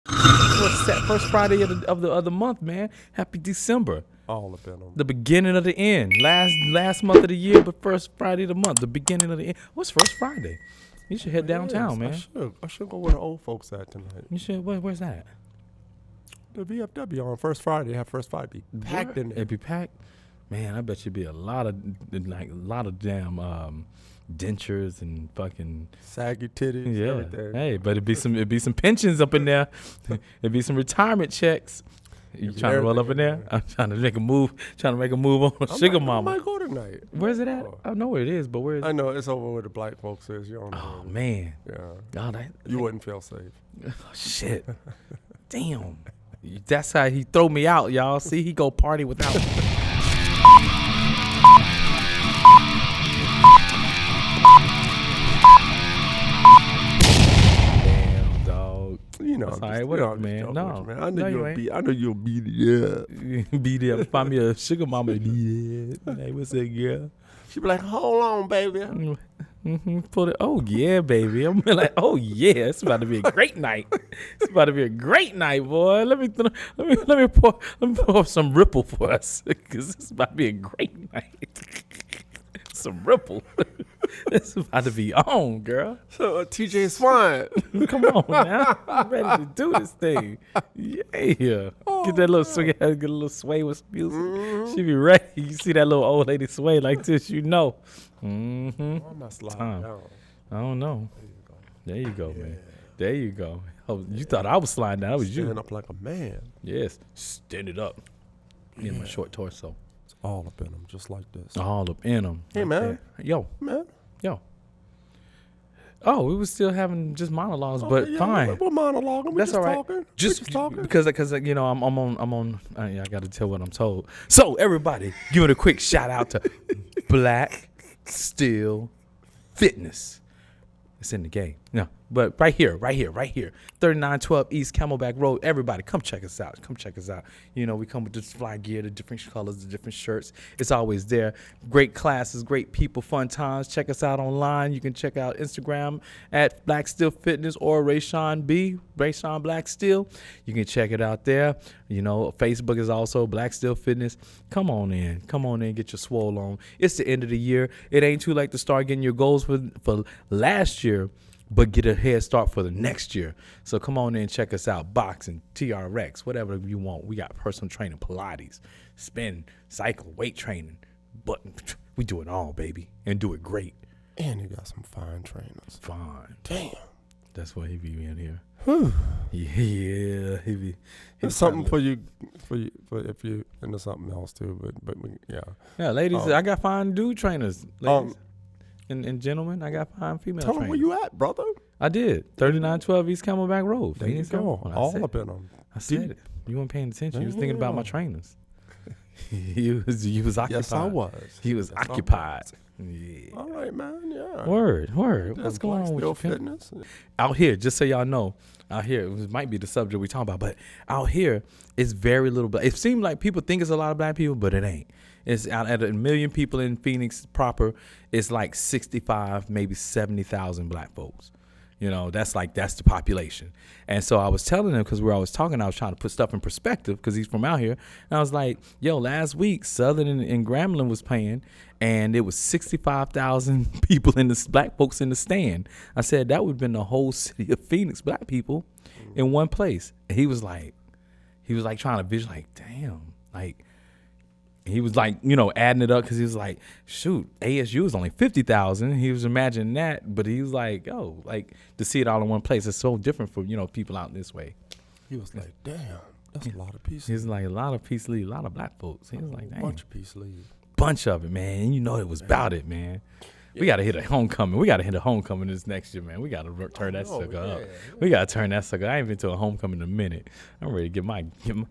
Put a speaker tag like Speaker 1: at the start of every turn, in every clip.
Speaker 1: First Friday of the month, man. Happy December.
Speaker 2: All up in them.
Speaker 1: The beginning of the end. Last month of the year, but first Friday of the month. The beginning of the end. What's first Friday? You should head downtown, man.
Speaker 2: I should go where the old folks at tonight.
Speaker 1: You should. Where's that?
Speaker 2: The VFW on first Friday. Have first Friday packed in there.
Speaker 1: It'd be packed. Man, I bet you'd be a lot of damn dentures and fucking
Speaker 2: saggy titties.
Speaker 1: Yeah.
Speaker 2: Everything.
Speaker 1: Hey, but it'd be some pensions up in there. It'd be some retirement checks. You trying to roll up in there? Man. I'm trying to make a move. Trying to make a move on Sugar Mama.
Speaker 2: I might go tonight.
Speaker 1: Where's it at? I know where it is, but where is it?
Speaker 2: I know it's over where the black folks is. You don't know.
Speaker 1: Oh man.
Speaker 2: Yeah.
Speaker 1: God,
Speaker 2: you wouldn't feel safe.
Speaker 1: Oh, shit. Damn. That's how he throw me out, y'all. See, he go party without me. Damn, dog.
Speaker 2: You know,
Speaker 1: all right, what up, man? No,
Speaker 2: man. I know you'll beat it up.
Speaker 1: Beat it up. Find me a Sugar Mama. Yeah. Hey, what's that, girl?
Speaker 2: She be like, hold on, baby.
Speaker 1: Put it. Oh yeah, baby. I'm like, oh yeah, it's about to be a great night. It's about to be a great night, boy. Let me pour some Ripple for us, because it's about to be a great night. Some Ripple. It's about to be on, girl.
Speaker 2: So TJ Swine,
Speaker 1: come on now, I'm ready to do this thing. Yeah, get that little swing, get a little sway with music. Mm-hmm. She be ready. You see that little old lady sway like this, you know. Mm-hmm.
Speaker 2: I'm not sliding down.
Speaker 1: I don't know. There you go, man. There you go. Oh, you thought I was sliding down. That was you.
Speaker 2: Stand up like a man.
Speaker 1: Yes, stand it up. In my short torso.
Speaker 2: It's all up in them, just like this.
Speaker 1: All up in them.
Speaker 2: Hey, man.
Speaker 1: Yo.
Speaker 2: Man.
Speaker 1: Yo. Oh, we was still having just monologues, but
Speaker 2: yeah,
Speaker 1: fine.
Speaker 2: We're monologuing.
Speaker 1: That's all right.
Speaker 2: Talking.
Speaker 1: Just talking because you know I'm on. I got to tell what I'm told. So everybody, give it a quick shout out to Black Steel Fitness. It's in the game. No, but right here. 3912 East Camelback Road. Everybody, come check us out. You know, we come with this fly gear, the different colors, the different shirts. It's always there. Great classes, great people, fun times. Check us out online. You can check out Instagram at Black Steel Fitness or Rayshon Black Steel. You can check it out there. You know, Facebook is also Black Steel Fitness. Come on in, get your swole on. It's the end of the year. It ain't too late to start getting your goals for last year, but get a head start for the next year. So come on in and check us out. Boxing, TRX, whatever you want. We got personal training, Pilates, spin, cycle, weight training. But we do it all, baby, and do it great.
Speaker 2: And you got some fine trainers.
Speaker 1: Fine.
Speaker 2: Damn.
Speaker 1: That's why he be in here.
Speaker 2: Whew.
Speaker 1: Yeah, he be.
Speaker 2: It's something for you if you into something else too. But yeah.
Speaker 1: Yeah, ladies, I got fine dude trainers. Ladies. And gentlemen, I got fine female
Speaker 2: tell
Speaker 1: trainers.
Speaker 2: Tell them where you at, brother.
Speaker 1: I did. 3912 East Camelback Road.
Speaker 2: There you go. All up in them.
Speaker 1: I said it. You weren't paying attention. You was thinking about my trainers. You was occupied.
Speaker 2: Yes, I was.
Speaker 1: He was occupied. Yeah.
Speaker 2: All right, man. Yeah.
Speaker 1: Word. What's going on with your
Speaker 2: fitness?
Speaker 1: Out here, just so y'all know, out here, it might be the subject we talking about, but out here, it's very little black. It seems like people think it's a lot of black people, but it ain't. It's out at 1 million people in Phoenix proper. It's like 65, maybe 70,000 black folks. You know, that's the population. And so I was telling him, because we were always talking, I was trying to put stuff in perspective because he's from out here. And I was like, yo, last week, Southern and Grambling was playing, and it was 65,000 people black folks in the stand. I said, that would have been the whole city of Phoenix black people in one place. And he was like trying to visualize, like, damn, like, he was like, you know, adding it up because he was like, shoot, ASU is only 50,000. He was imagining that, but he was like, oh, like to see it all in one place is so different for, you know, people out this way.
Speaker 2: He was like, damn, that's a lot of peace.
Speaker 1: He's like, a lot of peace leave, a lot of black folks. He was like, damn.
Speaker 2: Bunch of peace leave.
Speaker 1: Bunch of it, man. You know, it was about it, man. Yeah. We got to hit a homecoming. We got to hit a homecoming this next year, man. We got to turn that sucker up. We got to turn that sucker. I ain't been to a homecoming in a minute. I'm ready to get my
Speaker 2: fucking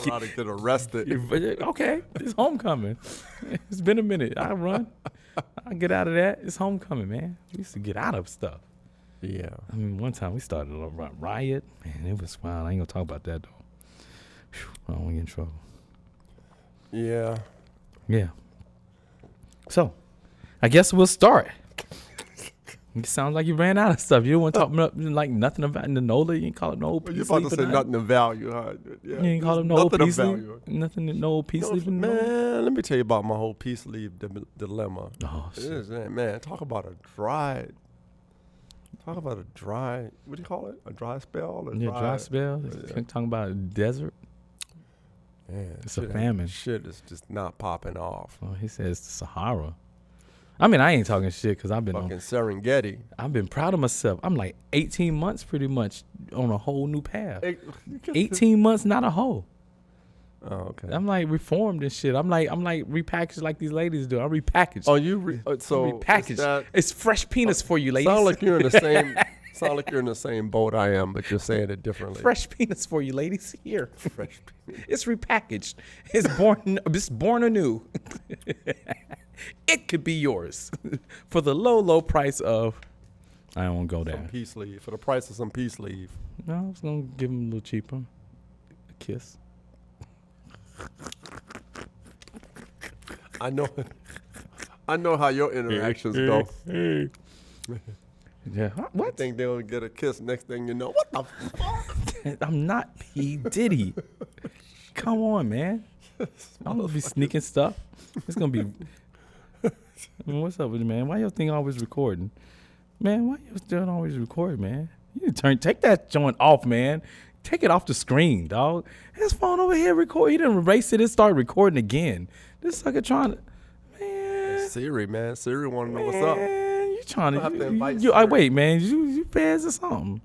Speaker 2: lot to get arrested.
Speaker 1: Okay, it's homecoming. It's been a minute. I run. I get out of that. It's homecoming, man. We used to get out of stuff.
Speaker 2: Yeah.
Speaker 1: I mean, one time we started a riot, man. It was wild. I ain't gonna talk about that though. I don't want to get in trouble.
Speaker 2: Yeah.
Speaker 1: Yeah. So, I guess we'll start. It sounds like you ran out of stuff. You don't want to talk about like nothing about Nola. You ain't call it no old
Speaker 2: Well,
Speaker 1: peace.
Speaker 2: You about to say nothing of value, huh? Yeah,
Speaker 1: You ain't call
Speaker 2: there's
Speaker 1: him no old
Speaker 2: nothing of
Speaker 1: peace leave.
Speaker 2: value.
Speaker 1: Nothing, no old peace leave.
Speaker 2: Man, let me tell you about my whole peace leave dilemma.
Speaker 1: Oh shit.
Speaker 2: Man, talk about a dry. What do you call it? A dry spell?
Speaker 1: Dry spell.
Speaker 2: Yeah.
Speaker 1: Talking about a desert.
Speaker 2: Man,
Speaker 1: It's a famine.
Speaker 2: Shit is just not popping off.
Speaker 1: Oh, he says the Sahara. I mean, I ain't talking shit because I've been
Speaker 2: Fucking Serengeti.
Speaker 1: I've been proud of myself. I'm like 18 months pretty much on a whole new path. 18 months, not a hoe.
Speaker 2: Oh, okay.
Speaker 1: I'm like reformed and shit. I'm like repackaged like these ladies do. I'm repackaged.
Speaker 2: Oh, you so
Speaker 1: I'm repackaged. It's fresh penis for you, ladies.
Speaker 2: Sound like you're in the same. Sound like you're in the same boat I am, but you're saying it differently.
Speaker 1: Fresh penis for you, ladies. Here,
Speaker 2: Fresh penis.
Speaker 1: it's repackaged. It's born anew. It could be yours for the low price of. I won't go there.
Speaker 2: Some peace leave for the price of some peace leave.
Speaker 1: No, I was gonna give him a little cheaper. A kiss.
Speaker 2: I know how your interactions go.
Speaker 1: Yeah.
Speaker 2: I
Speaker 1: What?
Speaker 2: think they'll get a kiss. Next thing you know, what the fuck?
Speaker 1: I'm not P. Diddy. Come on, man. I'm gonna be sneaking stuff. It's gonna be. I mean, what's up with you, man? Why your thing always recording? Man, why your still always recording, man? You need to take that joint off, man. Take it off the screen, dog. His phone over here record. He didn't erase it and start recording again. This sucker trying to, man.
Speaker 2: Siri, man. Siri want to know what's up.
Speaker 1: Man, you trying
Speaker 2: I'll have to invite
Speaker 1: to?
Speaker 2: Siri.
Speaker 1: Wait, man. You feds or something?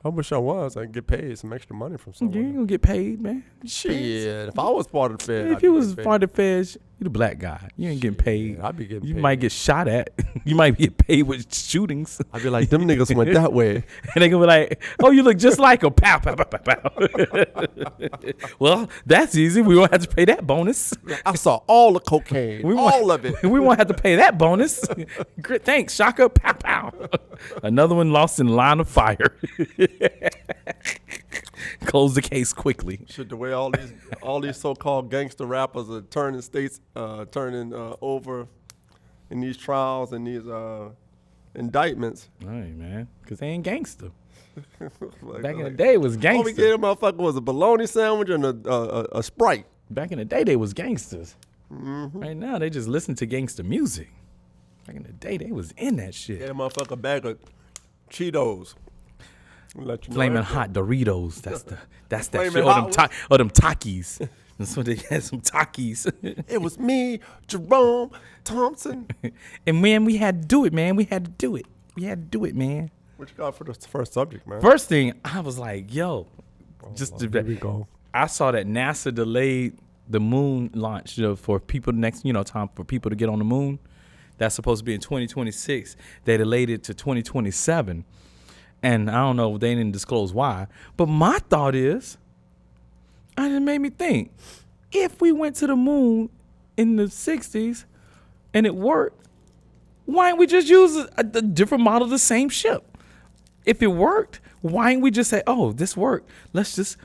Speaker 2: I wish I was. I could get paid some extra money from
Speaker 1: You ain't
Speaker 2: someone.
Speaker 1: gonna get paid, man.
Speaker 2: Shit. If I was part of the Fed,
Speaker 1: If you was part of the feds, you the black guy. You ain't getting paid.
Speaker 2: I'd be getting
Speaker 1: You
Speaker 2: paid.
Speaker 1: might get shot at. You might get paid with shootings.
Speaker 2: I'd be like, them niggas went that way.
Speaker 1: And they gonna be like, oh, you look just like him. Pow, pow, pow, pow, pow. Well, that's easy. We won't have to pay that bonus.
Speaker 2: I saw all the cocaine. All of it.
Speaker 1: We won't have to pay that bonus. Great, thanks, Shaka. Pow, pow. Another one lost in line of fire. Close the case quickly.
Speaker 2: Shit, the way all these so-called gangster rappers are turning states, over in these trials and these indictments.
Speaker 1: All right, man, because they ain't gangster.
Speaker 2: Like,
Speaker 1: Back in the day, it was
Speaker 2: all we
Speaker 1: gangster.
Speaker 2: gave a motherfucker was a bologna sandwich and a Sprite.
Speaker 1: Back in the day, they was gangsters. Right now, they just listen to gangster music. Back in the day, they was in that shit.
Speaker 2: Gave a motherfucker a bag of Cheetos. Let you know
Speaker 1: Flaming
Speaker 2: everything.
Speaker 1: hot Doritos. That's that
Speaker 2: Flamin'
Speaker 1: shit.
Speaker 2: Hot
Speaker 1: Or them Takis. That's what they had, some Takis.
Speaker 2: It was me, Jerome Thompson.
Speaker 1: And man, we had to do it, man. We had to do it. We had to do it, man.
Speaker 2: What you got for the first subject, man?
Speaker 1: First thing, I was like, yo,
Speaker 2: Here we go.
Speaker 1: I saw that NASA delayed the moon launch for people time for people to get on the moon. That's supposed to be in 2026. They delayed it to 2027. And I don't know, they didn't disclose why. But my thought is, and it made me think, if we went to the moon in the 60s and it worked, why didn't we just use a different model of the same ship? If it worked, why didn't we just say, oh, this worked. Let's just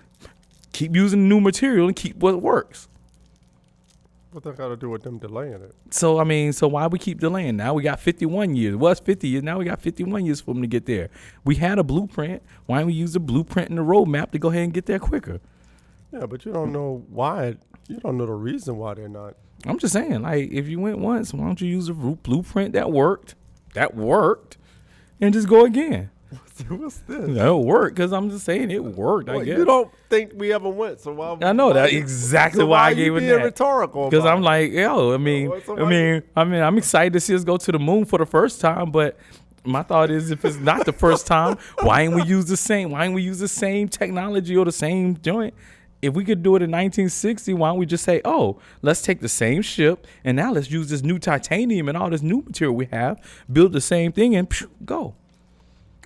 Speaker 1: keep using new material and keep what works.
Speaker 2: What that got to do with them delaying it?
Speaker 1: So why we keep delaying? Now we got 51 years. Well, it's 50 years. Now we got 51 years for them to get there. We had a blueprint. Why don't we use the blueprint and the roadmap to go ahead and get there quicker?
Speaker 2: Yeah, but you don't know why. You don't know the reason why they're not.
Speaker 1: I'm just saying, like, if you went once, why don't you use a blueprint that worked, and just go again?
Speaker 2: What's this?
Speaker 1: That'll work, because I'm just saying it worked, I guess.
Speaker 2: You don't think we ever went, so why?
Speaker 1: I know that exactly why I gave it
Speaker 2: being
Speaker 1: that.
Speaker 2: rhetorical?
Speaker 1: Because
Speaker 2: about
Speaker 1: I'm
Speaker 2: it?
Speaker 1: like, yo, I'm excited to see us go to the moon for the first time, but my thought is, if it's not the first time, why ain't we use the same? Why ain't we use the same technology or the same joint? If we could do it in 1960, why don't we just say, oh, let's take the same ship and now let's use this new titanium and all this new material we have, build the same thing and go.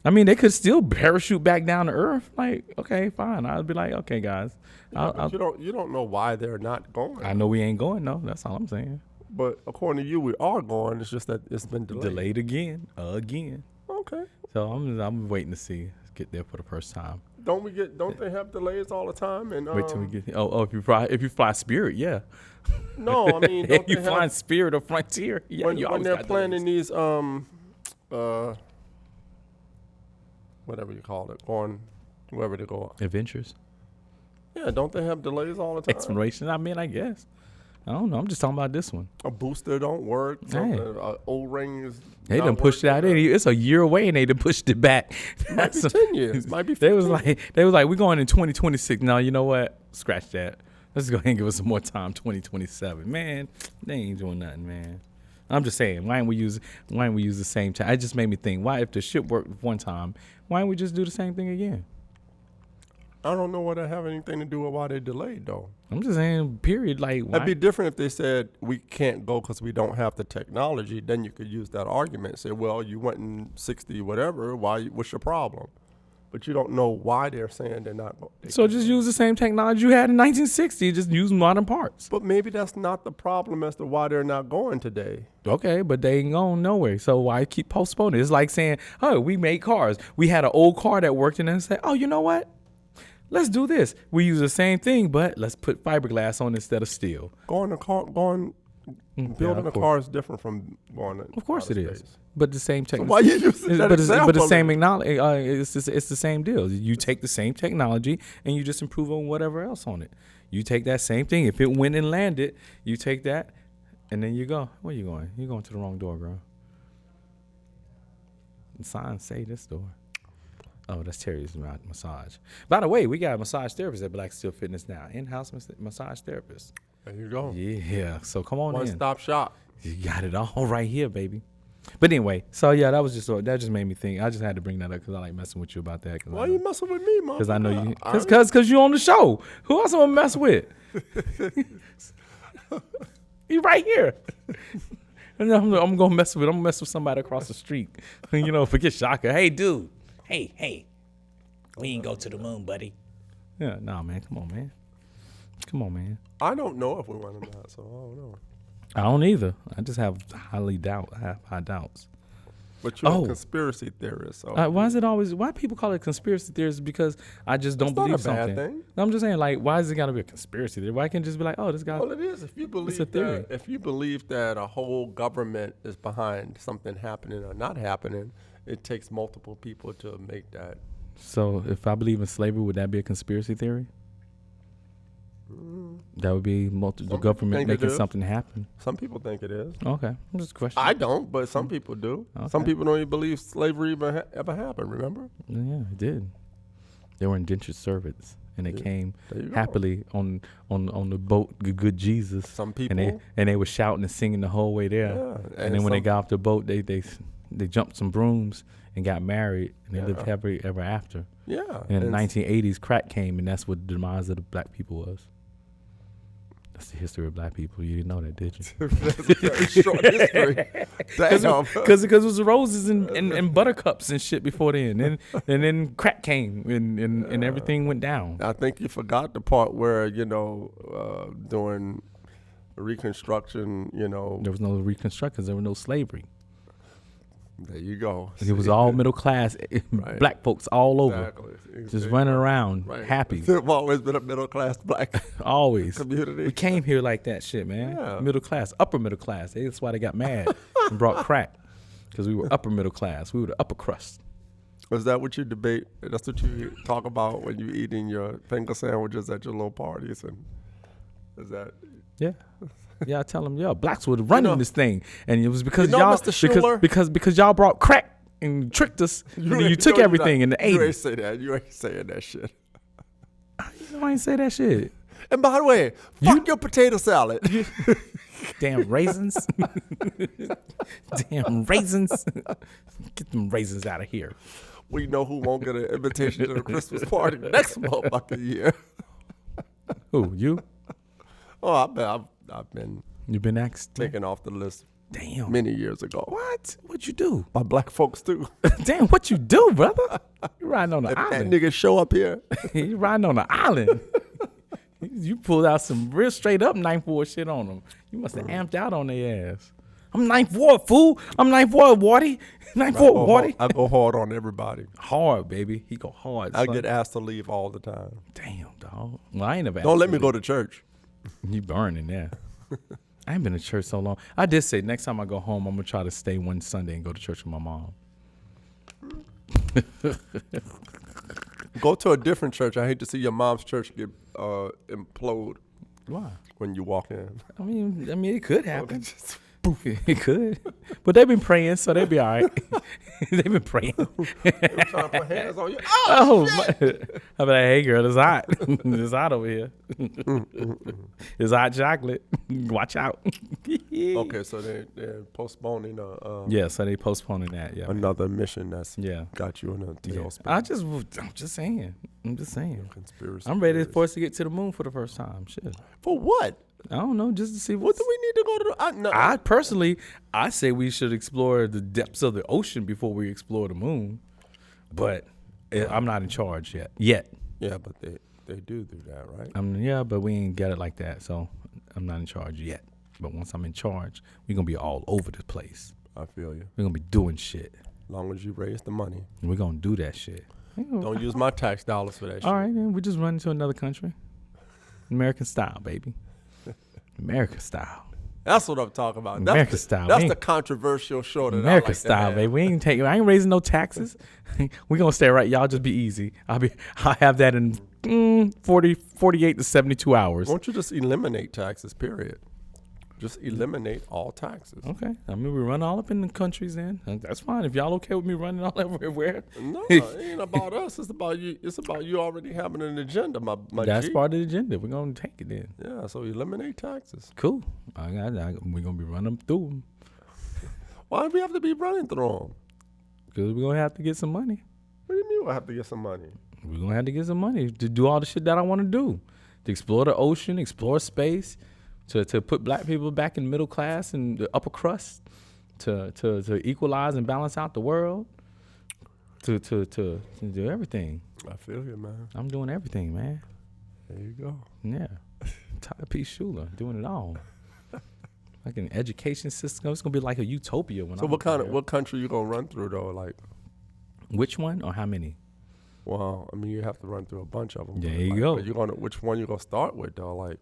Speaker 1: I mean, they could still parachute back down to Earth. Like, okay, fine. I'd be like, okay, guys.
Speaker 2: But you don't know why they're not going.
Speaker 1: I know we ain't going, no. That's all I'm saying.
Speaker 2: But according to you, we are going. It's just that it's been delayed.
Speaker 1: Delayed again.
Speaker 2: Okay.
Speaker 1: So I'm waiting to see. Get there for the first time.
Speaker 2: Don't they have delays all the time? And
Speaker 1: Wait till we get. If you fly Spirit, yeah.
Speaker 2: No, I mean, don't
Speaker 1: if you
Speaker 2: they
Speaker 1: flying
Speaker 2: have,
Speaker 1: Spirit or Frontier, yeah.
Speaker 2: when
Speaker 1: you always
Speaker 2: they're
Speaker 1: got
Speaker 2: planning
Speaker 1: delays.
Speaker 2: these whatever you call it, going wherever they go.
Speaker 1: Adventures,
Speaker 2: Yeah, don't they have delays all the time?
Speaker 1: exploration. I mean, I guess. I don't know. I'm just talking about this one.
Speaker 2: A booster don't work.
Speaker 1: Hey.
Speaker 2: O-ring is.
Speaker 1: They
Speaker 2: not
Speaker 1: done pushed it out.
Speaker 2: working.
Speaker 1: It's a year away, and they done pushed it back.
Speaker 2: Might be 10 years. Might be 15.
Speaker 1: They was like, we're going in 2026. No, you know what? Scratch that. Let's go ahead and give us some more time. 2027. Man, they ain't doing nothing, man. I'm just saying, why ain't we use the same time? It just made me think, why if the shit worked one time, why don't we just do the same thing again?
Speaker 2: I don't know what that have anything to do with why they delayed, though.
Speaker 1: I'm just saying, period. Like, why?
Speaker 2: It'd be different if they said we can't go because we don't have the technology. Then you could use that argument. Say, well, you went in 60 whatever. What's your problem? But you don't know why they're saying they're not.
Speaker 1: So just use the same technology you had in 1960. Just use modern parts.
Speaker 2: But maybe that's not the problem as to why they're not going today.
Speaker 1: Okay, but they ain't going nowhere. So why keep postponing? It's like saying, oh, we made cars. We had an old car that worked and then say, oh, you know what? Let's do this. We use the same thing, but let's put fiberglass on instead of steel.
Speaker 2: Building a car is different from going.
Speaker 1: Of course it is. But the same technology.
Speaker 2: Why you using that example?
Speaker 1: But the same it's the same deal. You take the same technology and you just improve on whatever else on it. You take that same thing. If it went and landed, you take that, and then you go. Where you going? You're going to the wrong door, girl. The signs say this door. Oh, that's Terry's massage. By the way, we got a massage therapist at Black Steel Fitness now. In-house massage therapist.
Speaker 2: There you go.
Speaker 1: Yeah. So come on in.
Speaker 2: One-stop shop.
Speaker 1: You got it all right here, baby. But anyway, so yeah, that just made me think. I just had to bring that up because I like messing with you about that.
Speaker 2: Why are you messing with me, Mom?
Speaker 1: Because I know you. Because you on the show. Who else I'm gonna mess with? You right here. And I'm gonna mess with somebody across the street. Forget Shaka. Hey, dude. Hey. We ain't go to the moon, buddy. Yeah, nah, man. Come on, man.
Speaker 2: I don't know if we went or not, so I don't know.
Speaker 1: I don't either. I just have high doubts.
Speaker 2: But you're a conspiracy theorist, so
Speaker 1: why people call it conspiracy theories? Because I just don't believe something.
Speaker 2: Not a bad thing.
Speaker 1: No, I'm just saying, like, why is it gotta be a conspiracy theory? Why can't it just be like, oh, this guy?
Speaker 2: Well, it is. If you believe that a whole government is behind something happening or not happening, it takes multiple people to make that.
Speaker 1: So if I believe in slavery, would that be a conspiracy theory? That would be the government making something happen.
Speaker 2: Some people think it is.
Speaker 1: Okay, I'm just questioning.
Speaker 2: I don't, but some people do. Okay. Some people don't even believe slavery ever happened. Remember?
Speaker 1: Yeah, it did. They were indentured servants, and they came happily on the boat. Good Jesus.
Speaker 2: Some people,
Speaker 1: and they were shouting and singing the whole way there. Yeah. And then when they got off the boat, they jumped some brooms and got married, and they lived happily ever after.
Speaker 2: Yeah.
Speaker 1: And in the 1980s, crack came, and that's what the demise of the black people was. That's the history of black people. You didn't know that, did you?
Speaker 2: That's a very short history.
Speaker 1: Because it was roses and buttercups and shit before then. And then crack came and everything went down.
Speaker 2: I think you forgot the part where, during Reconstruction,
Speaker 1: There was no Reconstruction because there was no slavery.
Speaker 2: There you go.
Speaker 1: It was all middle class, right. Black folks all over, just running around, happy.
Speaker 2: There's always been a middle class black
Speaker 1: always
Speaker 2: community.
Speaker 1: We came here like that shit, man. Yeah. Middle class, upper middle class. That's why they got mad and brought crack, because we were upper middle class. We were the upper crust.
Speaker 2: Was that what you debate? That's what you talk about when you eating your finger sandwiches at your little parties, and is that?
Speaker 1: Yeah. Yeah, I tell them, blacks were running this thing, and it was because
Speaker 2: y'all,
Speaker 1: because y'all brought crack and tricked us. You took everything in the 80s.
Speaker 2: You ain't say that. You ain't saying that shit.
Speaker 1: I ain't say that shit.
Speaker 2: And by the way, fuck your potato salad.
Speaker 1: Damn raisins. Damn raisins. Get them raisins out of here.
Speaker 2: We know who won't get an invitation to the Christmas party next motherfucking year.
Speaker 1: Who, you?
Speaker 2: Oh, I've been.
Speaker 1: You've been asked?
Speaker 2: Taken off the list.
Speaker 1: Damn.
Speaker 2: Many years ago.
Speaker 1: What? What'd you do?
Speaker 2: By black folks too.
Speaker 1: Damn, what you do, brother? You riding on the island.
Speaker 2: That nigga show up here.
Speaker 1: You riding on the island. You pulled out some real straight up 9th Ward shit on them. You must have amped out on their ass. I'm 9th Ward, fool. I'm 9th Ward, Wardy. 9th Ward, Wardy.
Speaker 2: I go hard on everybody.
Speaker 1: Hard, baby. He go hard.
Speaker 2: I get asked to leave all the time.
Speaker 1: Damn, dog. Well, I ain't never asked.
Speaker 2: Don't let me go to church.
Speaker 1: You burning there. I ain't been to church so long. I did say next time I go home, I'm going to try to stay one Sunday and go to church with my mom.
Speaker 2: Go to a different church. I hate to see your mom's church get implode.
Speaker 1: Why?
Speaker 2: When you walk in.
Speaker 1: I mean, it could happen. It could, but they've been praying, so they'll be all right. They've been praying.
Speaker 2: They're trying to put hands on you.
Speaker 1: Oh, shit. I'm like, hey, girl, it's hot. It's hot over here. It's hot chocolate. Watch out.
Speaker 2: Okay, so they're postponing.
Speaker 1: Yeah, so they postponing that. Yeah,
Speaker 2: another mission that's
Speaker 1: yeah
Speaker 2: got you in a tailspin.
Speaker 1: I'm just saying.
Speaker 2: Conspiracy.
Speaker 1: I'm ready for us to get to the moon for the first time. Shit.
Speaker 2: For what?
Speaker 1: I don't know, just to see
Speaker 2: What do we need to go to?
Speaker 1: I personally, I say we should explore the depths of the ocean before we explore the moon. But I'm not in charge yet.
Speaker 2: Yeah, but they do that, right?
Speaker 1: Yeah, but we ain't got it like that, so I'm not in charge yet. But once I'm in charge, we're gonna be all over the place.
Speaker 2: I feel you.
Speaker 1: We're gonna be doing shit.
Speaker 2: As long as you raise the money.
Speaker 1: We're gonna do that shit.
Speaker 2: Don't use my tax dollars for that shit.
Speaker 1: All right, then we just run to another country. American style, baby. American style.
Speaker 2: That's what I'm talking about.
Speaker 1: American style.
Speaker 2: That's the controversial show that
Speaker 1: American
Speaker 2: I like
Speaker 1: style, baby. I ain't raising no taxes. We're gonna stay right. Y'all just be easy. I'll have that in 48 to 72 hours.
Speaker 2: Won't you just eliminate taxes, period? Just eliminate all taxes.
Speaker 1: Okay. I mean, we run all up in the countries then. That's fine. If y'all okay with me running all everywhere.
Speaker 2: No, it ain't about us. It's about you. It's about you already having an agenda, my
Speaker 1: That's
Speaker 2: G.
Speaker 1: part of the agenda. We're going to take it then.
Speaker 2: Yeah, so eliminate taxes.
Speaker 1: Cool. We're going to be running through them.
Speaker 2: Why do we have to be running through them?
Speaker 1: Because we're going to have to get some money.
Speaker 2: What do you mean we have to get some money?
Speaker 1: We're going to have to get some money to do all the shit that I want to do. To explore the ocean, explore space. To put black people back in middle class and the upper crust, to equalize and balance out the world, to do everything.
Speaker 2: I feel you, man.
Speaker 1: I'm doing everything, man.
Speaker 2: There you go.
Speaker 1: Yeah, Tyler P. Schuler doing it all. Like an education system, it's gonna be like a utopia.
Speaker 2: So what country you gonna run through though? Like,
Speaker 1: which one or how many?
Speaker 2: Well, I mean, you have to run through a bunch of them.
Speaker 1: There you go.
Speaker 2: But which one you gonna start with though? Like.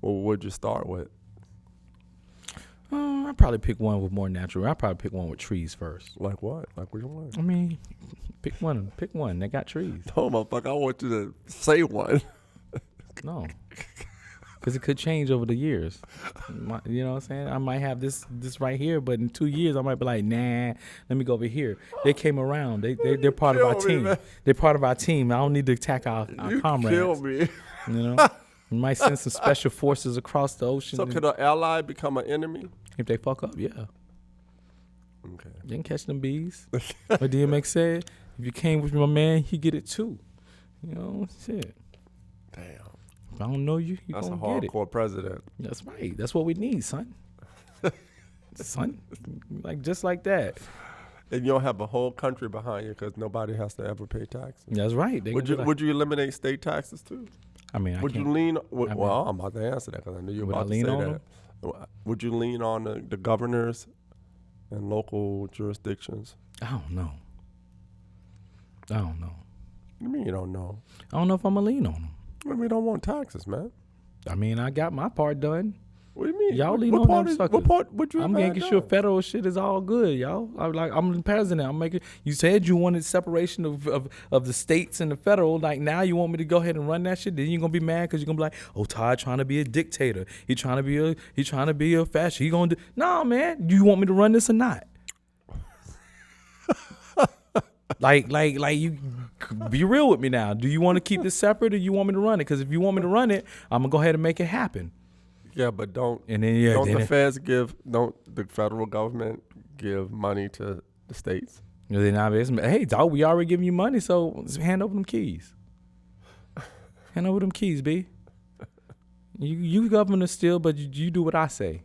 Speaker 2: What would you start with?
Speaker 1: I'd probably pick one with more natural. I'd probably pick one with trees first.
Speaker 2: Like what? Like which one?
Speaker 1: I mean, pick one. Pick one that got trees.
Speaker 2: No, motherfucker, I want you to say one.
Speaker 1: No. Because it could change over the years. You know what I'm saying? I might have this right here, but in 2 years, I might be like, nah, let me go over here. They came around. They're part of our team.
Speaker 2: Man.
Speaker 1: They're part of our team. I don't need to attack our comrades.
Speaker 2: Kill me.
Speaker 1: You know? You might send some special forces across the ocean.
Speaker 2: So could an ally become an enemy?
Speaker 1: If they fuck up, yeah.
Speaker 2: Okay.
Speaker 1: You can catch them bees. What DMX said, if you came with my man, he get it too. You know, shit.
Speaker 2: Damn.
Speaker 1: If I don't know you, you
Speaker 2: That's a
Speaker 1: gonna get it.
Speaker 2: hardcore president.
Speaker 1: That's right. That's what we need, son. Son, like just like that.
Speaker 2: And you don't have a whole country behind you because nobody has to ever pay taxes.
Speaker 1: That's right.
Speaker 2: Would you eliminate state taxes too?
Speaker 1: I mean,
Speaker 2: would you lean? Well, I'm about to answer that because I knew you were about to say that. Would you lean on the governors and local jurisdictions?
Speaker 1: I don't know.
Speaker 2: What do you mean you don't know?
Speaker 1: I don't know if I'm gonna lean on them.
Speaker 2: We don't want taxes, man.
Speaker 1: I mean, I got my part done.
Speaker 2: What do you mean?
Speaker 1: Y'all lean on them suckers.
Speaker 2: What part would you?
Speaker 1: I'm making sure federal shit is all good, y'all. I'm the president. I'm making. You said you wanted separation of the states and the federal. Like now, you want me to go ahead and run that shit? Then you're gonna be mad because you're gonna be like, "Oh, Todd trying to be a dictator. He trying to be a fascist. He gonna do." No, man. You want me to run this or not? like you be real with me now. Do you want to keep this separate or you want me to run it? Because if you want me to run it, I'm gonna go ahead and make it happen.
Speaker 2: Yeah, but don't the federal government give money to the states?
Speaker 1: Hey, dog, we already giving you money, so hand over them keys. Hand over them keys, B. You governor still, but you do what I say.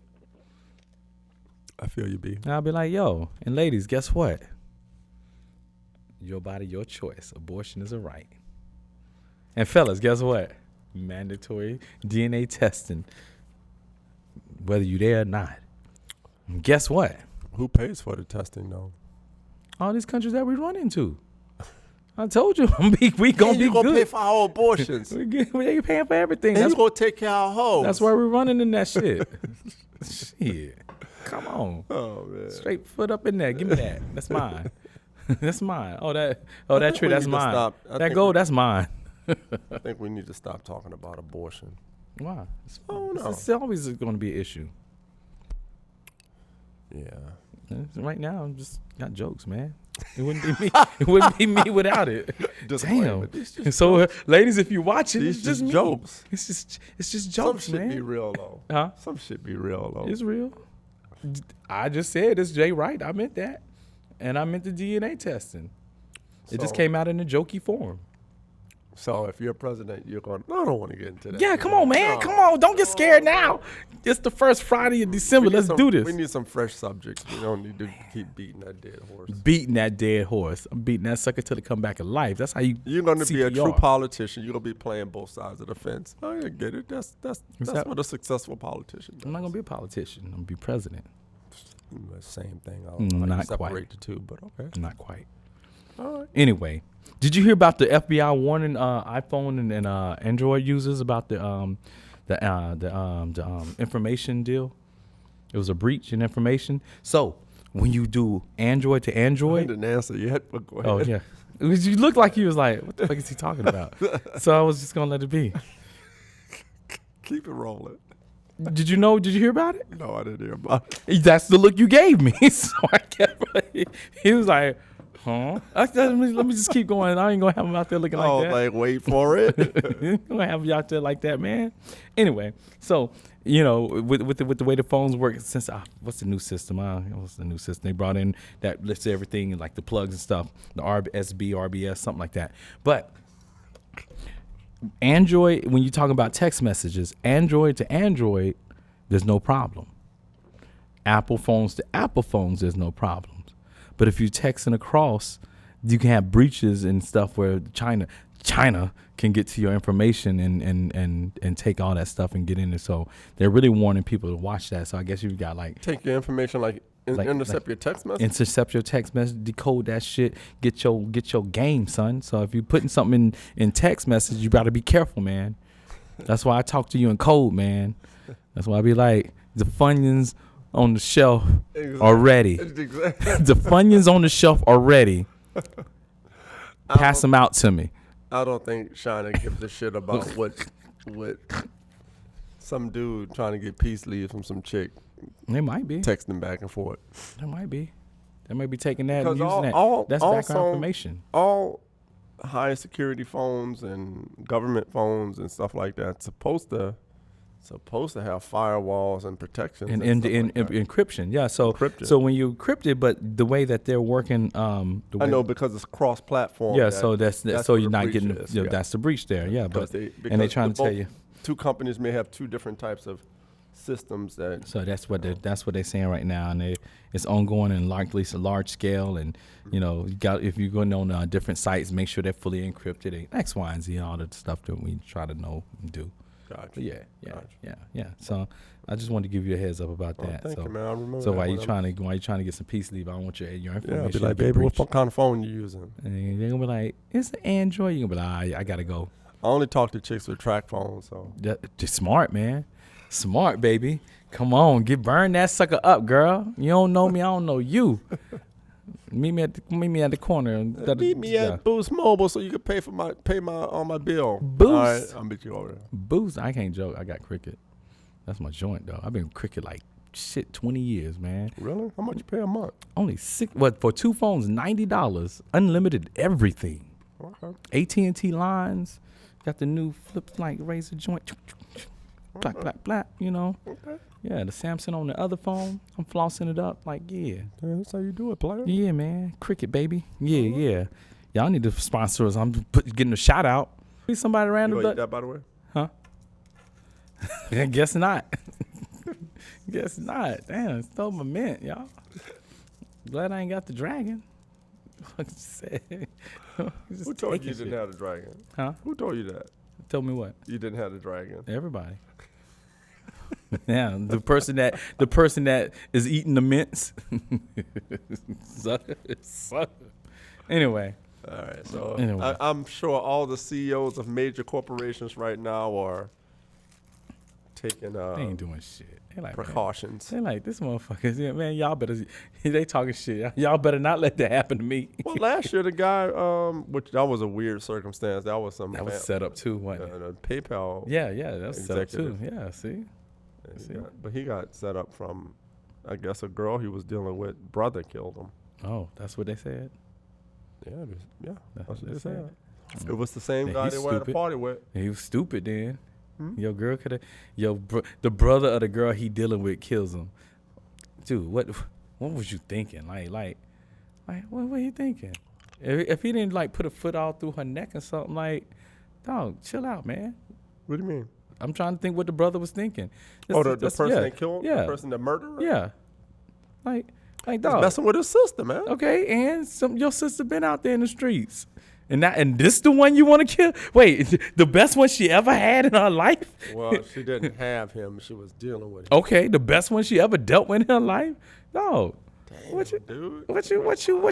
Speaker 2: I feel you, B.
Speaker 1: And I'll be like, yo, and ladies, guess what? Your body, your choice. Abortion is a right. And fellas, guess what? Mandatory DNA testing. Whether you there or not. And guess what?
Speaker 2: Who pays for the testing though?
Speaker 1: All these countries that we run into. I told you, we gonna be good.
Speaker 2: Pay for our abortions.
Speaker 1: we paying for everything.
Speaker 2: And you gonna take care of our hoes.
Speaker 1: That's why we're running in that shit. Shit. Come on.
Speaker 2: Oh man.
Speaker 1: Straight foot up in there. Give me that. That's mine. That's mine. That tree, that's mine. That gold, that's mine.
Speaker 2: I think we need to stop talking about abortion.
Speaker 1: Why?
Speaker 2: Oh no,
Speaker 1: It's always going to be an issue.
Speaker 2: Yeah.
Speaker 1: Right now, I'm just got jokes, man. It wouldn't be me. It wouldn't be me without it. Damn. So, ladies, if you watch it, it's just
Speaker 2: jokes.
Speaker 1: It's just jokes,
Speaker 2: Some shit
Speaker 1: man.
Speaker 2: be real though.
Speaker 1: Huh?
Speaker 2: Some shit be real though.
Speaker 1: It's real. I just said it's Jay Wright. I meant that, and I meant the DNA testing. It just came out in a jokey form.
Speaker 2: So if you're president, you're going, I don't want to get into that.
Speaker 1: Yeah, come on, man. Come on. Don't get scared now. It's the first Friday of December. Let's do this.
Speaker 2: We need some fresh subjects. We don't need to keep beating that dead horse.
Speaker 1: Beating that dead horse. I'm beating that sucker till it come back alive. That's how
Speaker 2: You're going to be a
Speaker 1: CPR.
Speaker 2: true politician. You're going to be playing both sides of the fence. I get it. That's what a successful politician does.
Speaker 1: I'm not going to be a politician. I'm going to be president.
Speaker 2: The same thing. I don't like
Speaker 1: Not
Speaker 2: to separate
Speaker 1: quite.
Speaker 2: the two, but okay.
Speaker 1: Not quite.
Speaker 2: All right.
Speaker 1: Anyway, did you hear about the FBI warning iPhone and Android users about the information deal? It was a breach in information. So when you do Android to
Speaker 2: I
Speaker 1: Android,
Speaker 2: didn't answer yet, but go ahead.
Speaker 1: oh yeah, you looked like he was like, what the fuck is he talking about? So I was just gonna let it be.
Speaker 2: Keep it rolling.
Speaker 1: Did you hear about it?
Speaker 2: No, I didn't hear about it.
Speaker 1: That's the look you gave me. So I kept. He was like, huh? Let me just keep going. I ain't gonna have him out there looking like that.
Speaker 2: Like wait for it.
Speaker 1: I'm gonna have you out there like that, man. Anyway, so with the way the phones work, since what's the new system? What's the new system they brought in that lists everything like the plugs and stuff, the RSB, RBS, something like that. But Android, when you're talking about text messages, Android to Android, there's no problem. Apple phones to Apple phones, there's no problems. But if you're texting across, you can have breaches and stuff where China can get to your information and take all that stuff and get in it. So they're really warning people to watch that. So I guess you've got
Speaker 2: take your information, intercept your text message.
Speaker 1: Intercept your text message, decode that shit, get your game, son. So if you're putting something in text message, you gotta be careful, man. That's why I talk to you in code, man. That's why I be like, the Funyuns on the shelf already. The Funyuns on the shelf already. Pass them out to me.
Speaker 2: I don't think China gives a shit about what some dude trying to get peace leaves from some chick.
Speaker 1: They might be
Speaker 2: texting back and forth.
Speaker 1: They might be. They might be taking that and
Speaker 2: Because
Speaker 1: using that. That's background
Speaker 2: also,
Speaker 1: information.
Speaker 2: All high security phones and government phones and stuff like that supposed to have firewalls and protections
Speaker 1: And
Speaker 2: stuff like that.
Speaker 1: encryption, yeah. So
Speaker 2: Encrypted.
Speaker 1: so when you encrypt it, but the way that they're working,
Speaker 2: I know because it's cross-platform.
Speaker 1: Yeah, so that's so
Speaker 2: where
Speaker 1: you're
Speaker 2: the
Speaker 1: not
Speaker 2: breach
Speaker 1: getting
Speaker 2: is,
Speaker 1: that's the breach there, yeah. But
Speaker 2: Because
Speaker 1: and they're trying to tell you.
Speaker 2: Two companies may have two different types of systems that.
Speaker 1: So that's what they're saying right now, and it's ongoing and likely it's a large scale, and you got if you're going on different sites, make sure they're fully encrypted, and X, Y, and Z, all the stuff that we try to know and do.
Speaker 2: Gotcha.
Speaker 1: But yeah.
Speaker 2: Gotcha.
Speaker 1: So I just wanted to give you a heads up about that.
Speaker 2: Thank
Speaker 1: so
Speaker 2: you, man. I remember
Speaker 1: so
Speaker 2: that
Speaker 1: while you
Speaker 2: when
Speaker 1: trying to get some peace leave, I don't want your information.
Speaker 2: Yeah, I'll be
Speaker 1: to
Speaker 2: like,
Speaker 1: get
Speaker 2: baby,
Speaker 1: breached.
Speaker 2: what kind of phone you using?
Speaker 1: And they're gonna be like, it's an Android. You're gonna be like, I gotta go.
Speaker 2: I only talk to chicks with track phones, so.
Speaker 1: Just smart, man. Smart, baby. Come on, burn that sucker up, girl. You don't know me, I don't know you. Meet me at the corner.
Speaker 2: Meet me at Boost Mobile so you can pay on my bill.
Speaker 1: Boost.
Speaker 2: All right, I'll meet you over there.
Speaker 1: Boost. I can't joke. I got cricket. That's my joint, though. I've been cricket like 20 years, man.
Speaker 2: Really? How much you pay a month?
Speaker 1: Only for two phones, $90, unlimited everything.
Speaker 2: Okay.
Speaker 1: AT&T lines, got the new flip like razor joint, black, Okay. Yeah, the Samsung on the other phone, I'm flossing it up like, yeah.
Speaker 2: That's how you do it, player.
Speaker 1: Yeah, man, cricket, baby. Yeah. Y'all need to sponsor us. I'm getting a shout out. Somebody random.
Speaker 2: You gonna eat that, by the way?
Speaker 1: Huh? Guess not. Guess not. Damn, stole my mint, y'all. Glad I ain't got the dragon.
Speaker 2: Who told you didn't have the dragon?
Speaker 1: Huh?
Speaker 2: Who told you that?
Speaker 1: Tell me what?
Speaker 2: You didn't have the dragon.
Speaker 1: Everybody. Yeah, the person that is eating the mints. Sucker. Anyway.
Speaker 2: All right. So I'm sure all the CEOs of major corporations right now are taking.
Speaker 1: They ain't doing shit. They like,
Speaker 2: precautions.
Speaker 1: Man, they like, this motherfucker, yeah, man, y'all better, they talking shit. Y'all better not let that happen to me.
Speaker 2: Well, last year the guy, which that was a weird circumstance. That was some.
Speaker 1: That was set up too, wasn't it?
Speaker 2: PayPal.
Speaker 1: Yeah, that was set up too.
Speaker 2: executive.
Speaker 1: Yeah, see.
Speaker 2: But he got set up from, I guess, a girl he was dealing with. Brother killed him.
Speaker 1: Oh, that's what they said.
Speaker 2: Yeah,
Speaker 1: That's
Speaker 2: that's what
Speaker 1: what
Speaker 2: they
Speaker 1: they
Speaker 2: said. It was the same
Speaker 1: Man,
Speaker 2: guy
Speaker 1: he's
Speaker 2: they were at a
Speaker 1: stupid.
Speaker 2: party with.
Speaker 1: He was stupid then.
Speaker 2: Hmm?
Speaker 1: Your girl could have. The brother of the girl he dealing with kills him. Dude, what was you thinking? Like, what were you thinking? If he didn't like put a foot all through her neck or something, like, dog, chill out, man.
Speaker 2: What do you mean?
Speaker 1: I'm trying to think what the brother was thinking.
Speaker 2: The person that killed,
Speaker 1: yeah.
Speaker 2: the person that murdered her?
Speaker 1: Yeah. Like
Speaker 2: He's
Speaker 1: dog.
Speaker 2: messing with his sister, man.
Speaker 1: Okay, and your sister been out there in the streets. And this the one you want to kill? Wait, the best one she ever had in her life?
Speaker 2: Well, she didn't have him. She was dealing with him.
Speaker 1: Okay, the best one she ever dealt with in her life? No.
Speaker 2: Damn, dude.
Speaker 1: What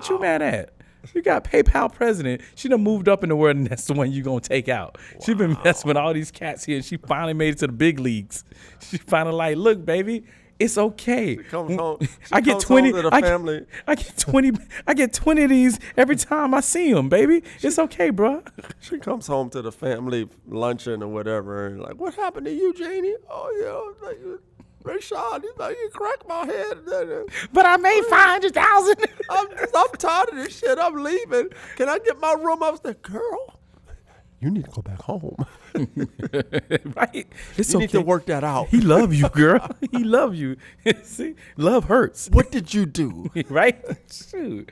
Speaker 1: you mad at? You got PayPal president. She done moved up in the world, and that's the one you gonna take out. Wow. She been messing with all these cats here, and she finally made it to the big leagues. She finally like, look, baby, it's okay.
Speaker 2: She comes home.
Speaker 1: I get 20.
Speaker 2: To the family.
Speaker 1: I get 20. I get 20 of these every time I see them, baby. It's okay, bro.
Speaker 2: She comes home to the family luncheon or whatever, and like, what happened to you, Janie? Oh, yeah, like, Rayshon, you cracked my head.
Speaker 1: But I made 500,000.
Speaker 2: I'm tired of this shit. I'm leaving. Can I get my room upstairs? Girl, you need to go back home.
Speaker 1: Right? It's
Speaker 2: you need to work that out.
Speaker 1: He love you, girl. He love you. See, love hurts.
Speaker 2: What did you do?
Speaker 1: Right? Shoot.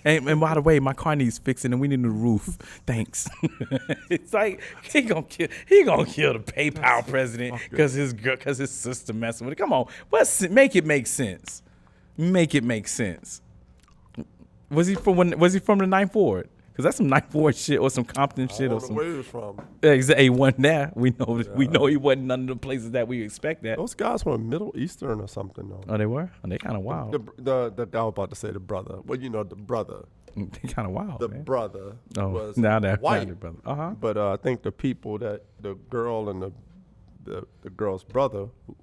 Speaker 1: And by the way, my car needs fixing, and we need a new roof. Thanks. It's like he gonna kill the PayPal president because his sister messing with it. Come on, make it make sense. Make it make sense. Was he from the 9th Ward? Cause that's some 9th Ward shit or some Compton shit or some.
Speaker 2: Where he was from?
Speaker 1: Exactly, he wasn't there. We know he wasn't none of the places that we expect that.
Speaker 2: Those guys were Middle Eastern or something, though.
Speaker 1: Oh, they were. Oh, they kind of wild.
Speaker 2: I was about to say the brother. Well, the brother.
Speaker 1: They kind of wild.
Speaker 2: The
Speaker 1: man.
Speaker 2: brother was
Speaker 1: now they're
Speaker 2: white.
Speaker 1: Brother. Uh-huh.
Speaker 2: But I think the people that the girl and the girl's brother who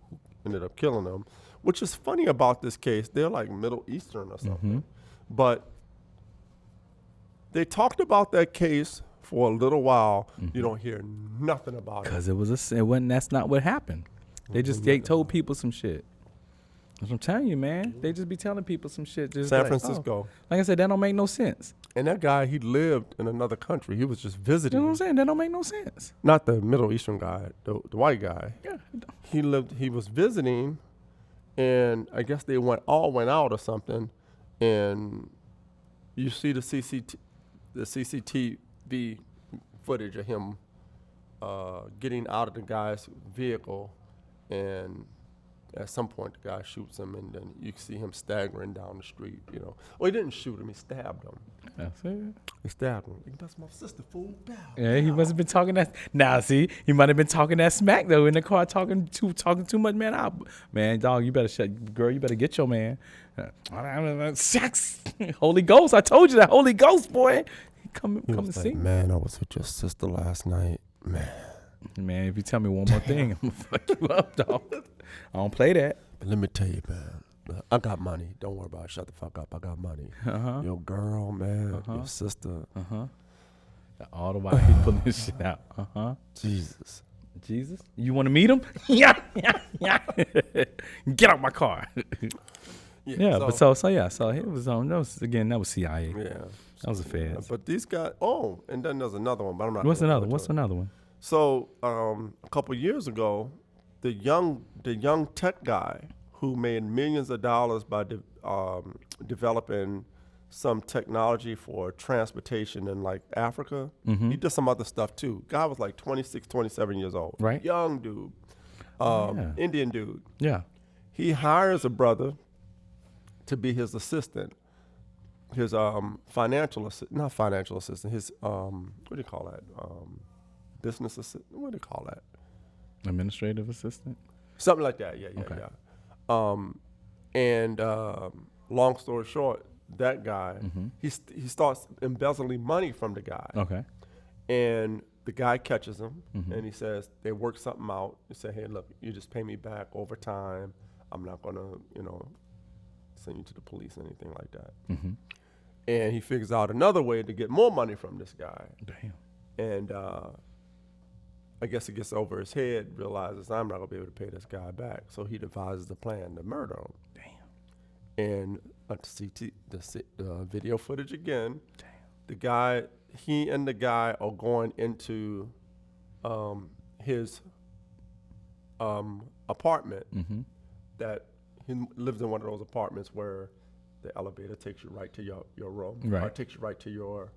Speaker 2: ended up killing them, which is funny about this case, they're like Middle Eastern or something. But they talked about that case for a little while. You don't hear nothing about it.
Speaker 1: Because that's not what happened. They told people some shit. That's what I'm telling you, man. They just be telling people some shit. Just
Speaker 2: San
Speaker 1: like,
Speaker 2: Francisco.
Speaker 1: Like I said, that don't make no sense.
Speaker 2: And that guy, he lived in another country. He was just
Speaker 1: You
Speaker 2: visiting.
Speaker 1: know what I'm saying? That don't make no sense.
Speaker 2: Not the Middle Eastern guy, the white guy.
Speaker 1: Yeah.
Speaker 2: He was visiting, and I guess they all went out or something, and you see the CCTV footage of him getting out of the guy's vehicle, and at some point the guy shoots him, and then you see him staggering down the street. Well, he didn't shoot him; he stabbed him.
Speaker 1: That's it.
Speaker 2: He stabbed him. That's my sister, fool. Bow,
Speaker 1: Yeah, he must have been talking that. Nah, see, he might have been talking that smack though in the car, talking too much, man. Man, dog, you better girl, you better get your man. Sex, Holy Ghost. I told you that Holy Ghost, boy. Come and see.
Speaker 2: Man, I was with your sister last night, man.
Speaker 1: Man, if you tell me one more thing, I'm gonna fuck you up, dog. I don't play that.
Speaker 2: But let me tell you, man, I got money. Don't worry about it. Shut the fuck up. I got money. Your girl, man, your sister.
Speaker 1: All the while he pulling this shit out.
Speaker 2: Jesus.
Speaker 1: You want to meet him? Yeah. Get out my car. Yeah, so it was that was CIA.
Speaker 2: Yeah.
Speaker 1: That was the feds.
Speaker 2: But these guys, and then there's another one, but I'm not.
Speaker 1: What's another one?
Speaker 2: So a couple years ago, the young tech guy who made millions of dollars by developing some technology for transportation in like Africa. He did some other stuff too. Guy was like 26, 27 years old.
Speaker 1: Right.
Speaker 2: Young dude. Indian dude.
Speaker 1: Yeah.
Speaker 2: He hires a brother to be his assistant. His not financial assistant, his what do you call that? Business assistant. What do you call that?
Speaker 1: Administrative assistant.
Speaker 2: Something like that. Yeah. And long story short, that guy he starts embezzling money from the guy.
Speaker 1: Okay.
Speaker 2: And the guy catches him, and he says they work something out. He said, "Hey, look, you just pay me back over time. I'm not gonna, send you to the police or anything like that." And he figures out another way to get more money from this guy.
Speaker 1: Damn.
Speaker 2: And I guess he gets over his head, realizes I'm not gonna be able to pay this guy back, so he devises a plan to murder him.
Speaker 1: Damn.
Speaker 2: And the video footage again.
Speaker 1: Damn.
Speaker 2: He and the guy are going into his apartment. That he lives in one of those apartments where the elevator takes you right to your room, or takes you right to your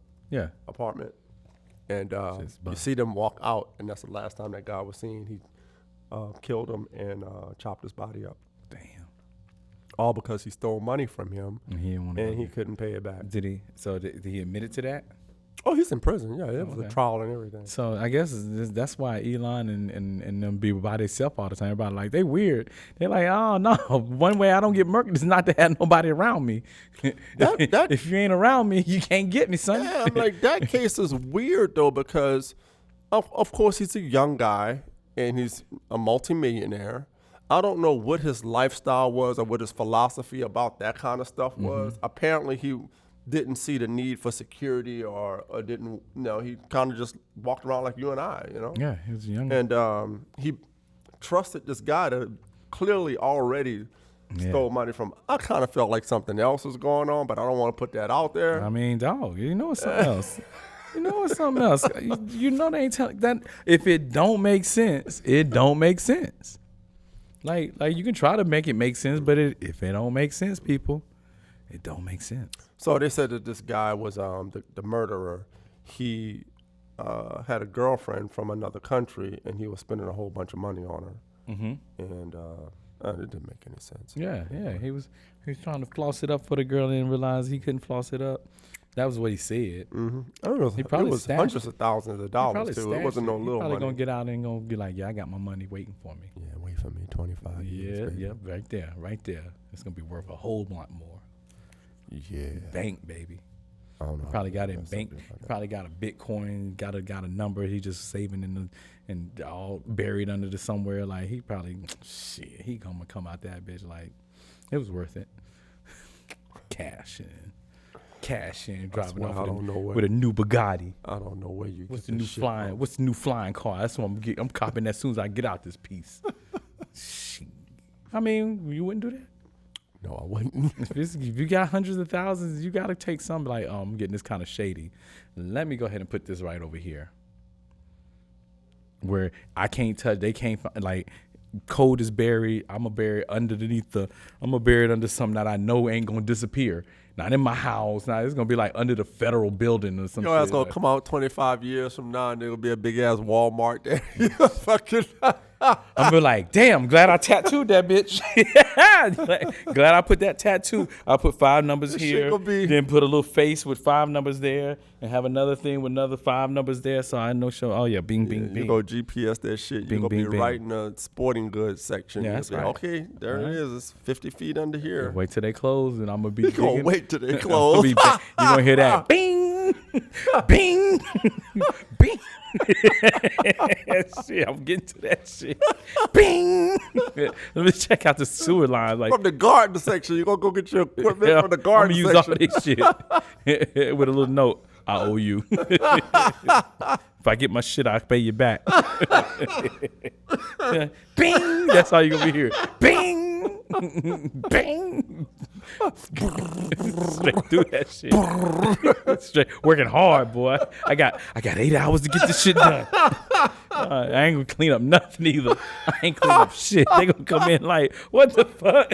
Speaker 2: apartment. And you see them walk out, and that's the last time that guy was seen. He killed him and chopped his body up.
Speaker 1: Damn.
Speaker 2: All because he stole money from him,
Speaker 1: and
Speaker 2: he couldn't pay it back.
Speaker 1: Did he? So did he admit it to that?
Speaker 2: Oh, he's in prison. Yeah, it was a trial and everything.
Speaker 1: So I guess that's why Elon and them be by themselves all the time. Everybody like, they weird. They're like, oh no, one way I don't get murked is not to have nobody around me. If you ain't around me, you can't get me, son.
Speaker 2: Yeah, I'm like, that case is weird though, because of course he's a young guy and he's a multimillionaire. I don't know what his lifestyle was or what his philosophy about that kind of stuff was. Apparently he didn't see the need for security or didn't, he kind of just walked around like you and I,
Speaker 1: Yeah, he was young.
Speaker 2: And he trusted this guy that clearly already stole money from. I kind of felt like something else was going on, but I don't want to put that out there.
Speaker 1: I mean, dog, you know it's something else. You know it's something else. You know they ain't telling that. If it don't make sense, it don't make sense. Like you can try to make it make sense, but if it don't make sense, people, it don't make sense.
Speaker 2: So they said that this guy was the murderer. He had a girlfriend from another country, and he was spending a whole bunch of money on her. And it didn't make any sense.
Speaker 1: Yeah. He was trying to floss it up for the girl and realized he couldn't floss it up. That was what he said.
Speaker 2: I don't know. It was hundreds of thousands of dollars too. It wasn't no little money.
Speaker 1: Probably gonna get out and gonna be like, yeah, I got my money waiting for me.
Speaker 2: Yeah, wait for me, 25 years.
Speaker 1: Yeah, right there. It's gonna be worth a whole lot more.
Speaker 2: Yeah.
Speaker 1: Bank, baby.
Speaker 2: I don't know.
Speaker 1: Probably got it in bank. Probably got a Bitcoin. Got a number. He just saving and all buried under the somewhere. Like he probably he gonna come out that bitch like it was worth it. Cash in, driving off with a new Bugatti.
Speaker 2: I don't know where you.
Speaker 1: What's the new flying car? That's what I'm copping as soon as I get out this piece. I mean, you wouldn't do that.
Speaker 2: No, I wouldn't.
Speaker 1: If you got hundreds of thousands, you got to take some like, I'm getting this kind of shady. Let me go ahead and put this right over here. Where I can't touch, they can't find, like, code is buried. I'm going to bury it I'm going to bury it under something that I know ain't going to disappear. Not in my house. Now it's going to be like under the federal building or something.
Speaker 2: That's going to come out 25 years from now and there'll be a big ass Walmart there. Fucking.
Speaker 1: I'm be like, damn, glad I tattooed that bitch. Glad I put that tattoo. I put 5 numbers here, then put a little face with 5 numbers there, and have another thing with another 5 numbers there. So I know, oh yeah, bing, bing, bing.
Speaker 2: You go GPS that shit. You're going to be right in the sporting goods section.
Speaker 1: Yeah, that's right.
Speaker 2: Okay, there it is. It's 50 feet under here.
Speaker 1: Yeah, wait till they close, and I'm going to be
Speaker 2: You're going to wait till they close.
Speaker 1: You're going to hear that. Bing, bing, bing. Shit, I'm getting to that shit. Bing. Let me check out the sewer line. Like
Speaker 2: from the garden section, you gonna go get your equipment from the garden section.
Speaker 1: I'm gonna use all this shit with a little note. I owe you. If I get my shit, I'll pay you back. Bing. That's all you're gonna be hearing. Bing. Bing. Straight through that shit. Straight working hard, boy. I got 8 hours to get this shit done. I ain't gonna clean up nothing either. I ain't clean up shit. They gonna come in like, what the fuck?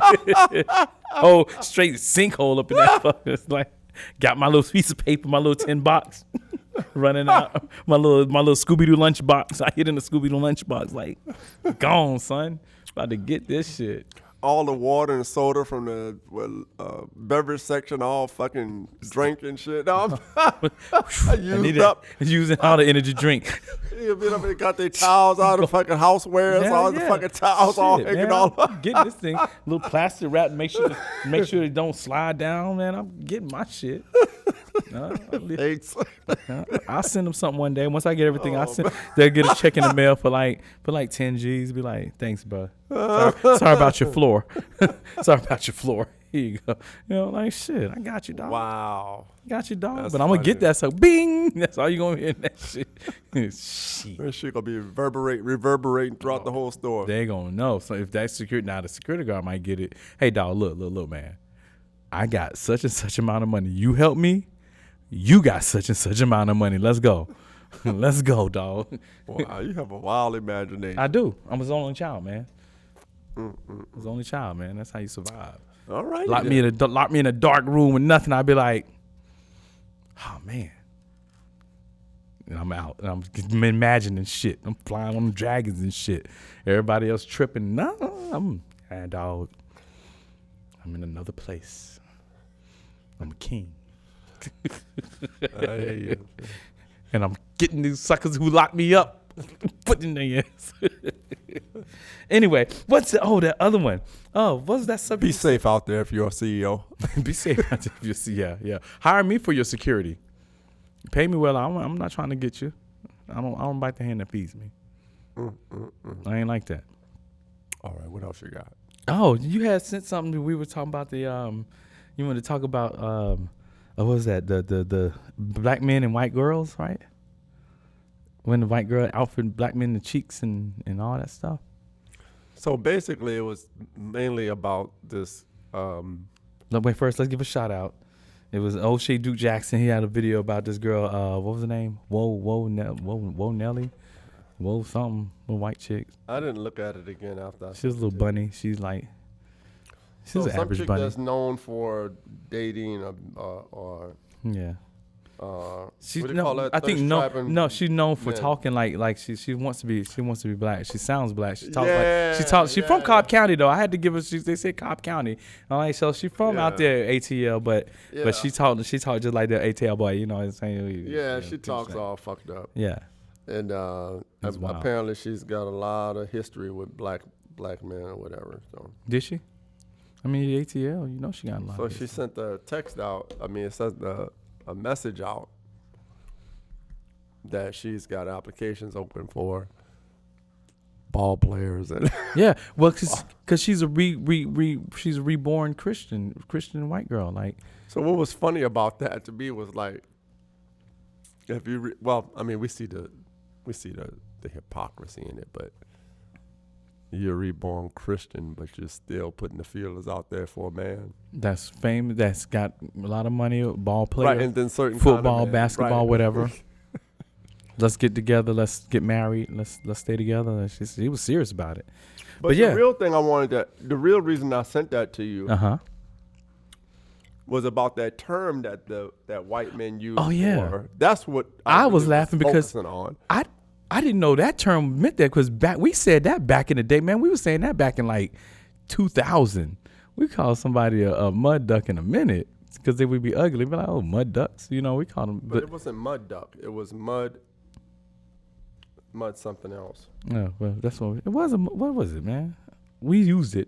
Speaker 1: Oh, straight sinkhole up in that fuck. It's like, got my little piece of paper, my little tin box, running out. My little Scooby-Doo lunch box. I hit in the Scooby-Doo lunch box like, gone, son. About to get this shit.
Speaker 2: All the water and soda from the beverage section, all fucking drink and shit. No,
Speaker 1: using all the energy drink.
Speaker 2: They got their towels out of fucking housewares, all the fucking towels all hanging all up.
Speaker 1: Getting this thing, little plastic wrap, make sure they don't slide down, man. I'm getting my shit.
Speaker 2: Thanks.
Speaker 1: I'll send them something one day. Once I get everything, they'll get a check in the mail for like 10 G's. Be like, thanks, bro. Sorry about your floor. Sorry about your floor. Here you go. You know, like shit. I got you, dog.
Speaker 2: Wow.
Speaker 1: Got you, dog.
Speaker 2: That's
Speaker 1: but I'm gonna get
Speaker 2: funny.
Speaker 1: that. So, bing. That's all you gonna hear in that shit. Shit.
Speaker 2: That shit gonna be reverberating throughout the whole store.
Speaker 1: They gonna know. So if that's security, now the security guard might get it. Hey, dog, look, man. I got such and such amount of money. You help me. You got such and such amount of money. Let's go. Let's go, dog.
Speaker 2: Wow, you have a wild imagination.
Speaker 1: I do. I'm his only child, man. His only child, man. That's how you survive.
Speaker 2: All right.
Speaker 1: Lock me in a dark room with nothing. I'd be like, oh man. And I'm out. And I'm imagining shit. I'm flying on dragons and shit. Everybody else tripping. No, dog. I'm in another place. I'm a king.
Speaker 2: I hear you.
Speaker 1: And I'm getting these suckers who locked me up, putting their ass. Anyway, that other one? Oh, what's that subject?
Speaker 2: Be safe out there if you're a CEO.
Speaker 1: Be safe out there if you're yeah. Hire me for your security. Pay me well. I'm not trying to get you. I don't bite the hand that feeds me. I ain't like that.
Speaker 2: All right, what else you got?
Speaker 1: Oh, you had sent something. We were talking about the you wanted to talk about what was that? The black men and white girls, right? When the white girl outfit black men in the cheeks and all that stuff.
Speaker 2: So basically, it was mainly about this.
Speaker 1: Wait, first let's give a shout out. It was O'Shea Duke Jackson. He had a video about this girl. What was her name? Whoa Nelly. Whoa something. Little white chick.
Speaker 2: I didn't look at it again after.
Speaker 1: She's a little bunny. She's like. She's an
Speaker 2: some
Speaker 1: average
Speaker 2: chick
Speaker 1: bunny.
Speaker 2: that's known for dating or
Speaker 1: Yeah. She's
Speaker 2: what do you call that?
Speaker 1: I think she's known for
Speaker 2: men.
Speaker 1: talking like she wants to be black. She sounds black. She talks
Speaker 2: Yeah,
Speaker 1: she's from Cobb County though. I had to give her they said Cobb County. I'm like, so she's from out there ATL, but she talked just like the ATL boy, you know what I'm saying?
Speaker 2: Yeah, she talks all fucked up.
Speaker 1: Yeah.
Speaker 2: And
Speaker 1: That's wild.
Speaker 2: apparently she's got a lot of history with black men or whatever. So
Speaker 1: Did she? I mean ATL, you know she got a lot.
Speaker 2: So
Speaker 1: of
Speaker 2: she
Speaker 1: history.
Speaker 2: sent a text out. I mean, it says a message out that she's got applications open for ball players and
Speaker 1: Yeah, well, cause she's a she's a reborn Christian white girl. Like,
Speaker 2: So what was funny about that to me was like, if you we see the hypocrisy in it, but you're a reborn Christian, but you're still putting the feelers out there for a man.
Speaker 1: that's famous. That's got a lot of money. Ball player,
Speaker 2: Right, and then certain
Speaker 1: football,
Speaker 2: kind of man,
Speaker 1: basketball,
Speaker 2: right.
Speaker 1: whatever. Let's get together. Let's get married. Let's stay together. He was serious about it.
Speaker 2: But
Speaker 1: yeah.
Speaker 2: the real thing the real reason I sent that to you was about that term that white men use.
Speaker 1: Oh, yeah.
Speaker 2: for. That's what
Speaker 1: I was laughing because
Speaker 2: focusing on.
Speaker 1: I didn't know that term meant that because we said that back in the day, man. We were saying that back in like 2000. We called somebody a mud duck in a minute because they would be ugly. Be like, oh, mud ducks. You know, we called them.
Speaker 2: But it wasn't mud duck. It was mud something else.
Speaker 1: Yeah, well, that's what it was. What was it, man? We used it.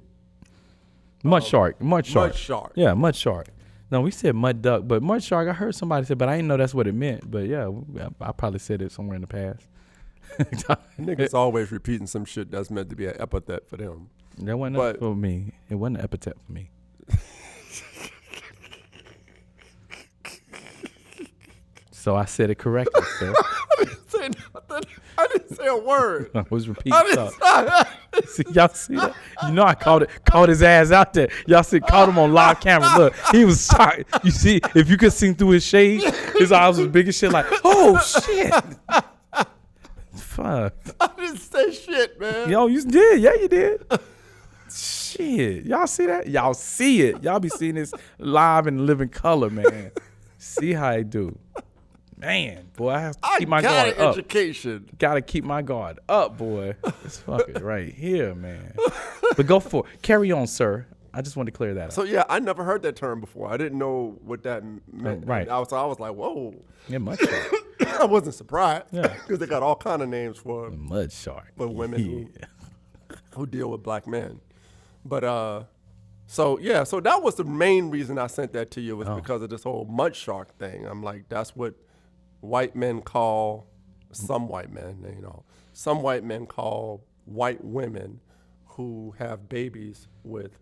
Speaker 1: Mud shark.
Speaker 2: Mud shark.
Speaker 1: Yeah, mud shark. No, we said mud duck, but mud shark. I heard somebody say, but I didn't know that's what it meant. But yeah, I probably said it somewhere in the past.
Speaker 2: Niggas always repeating some shit that's meant to be an epithet for them.
Speaker 1: That wasn't for me. It wasn't an epithet for me. So I said it correctly, sir.
Speaker 2: I didn't say nothing. I didn't say a word.
Speaker 1: I was repeating stuff. See, y'all see that? You know I caught his ass out there. Y'all see, caught him on live camera. Look, he was shocked. You see, if you could see through his shades, his eyes was big as shit. Like, oh shit. Fuck.
Speaker 2: I didn't say shit, man.
Speaker 1: Yo, you did. Yeah, you did. Shit. Y'all see that? Y'all see it. Y'all be seeing this live in living color, man. See how I do. Man, boy, I have to keep my guard up.
Speaker 2: Education.
Speaker 1: Gotta keep my guard up, boy. It's fucking right here, man. But go for it. Carry on, sir. I just wanted to clear that up.
Speaker 2: So yeah, I never heard that term before. I didn't know what that meant.
Speaker 1: Right.
Speaker 2: I was like, whoa.
Speaker 1: Yeah, mud shark.
Speaker 2: I wasn't surprised.
Speaker 1: Yeah.
Speaker 2: Because they got all kind of names for
Speaker 1: Mud shark.
Speaker 2: women who deal with black men. But So that was the main reason I sent that to you was because of this whole mud shark thing. I'm like, that's what white men call some white men, some white men call white women who have babies with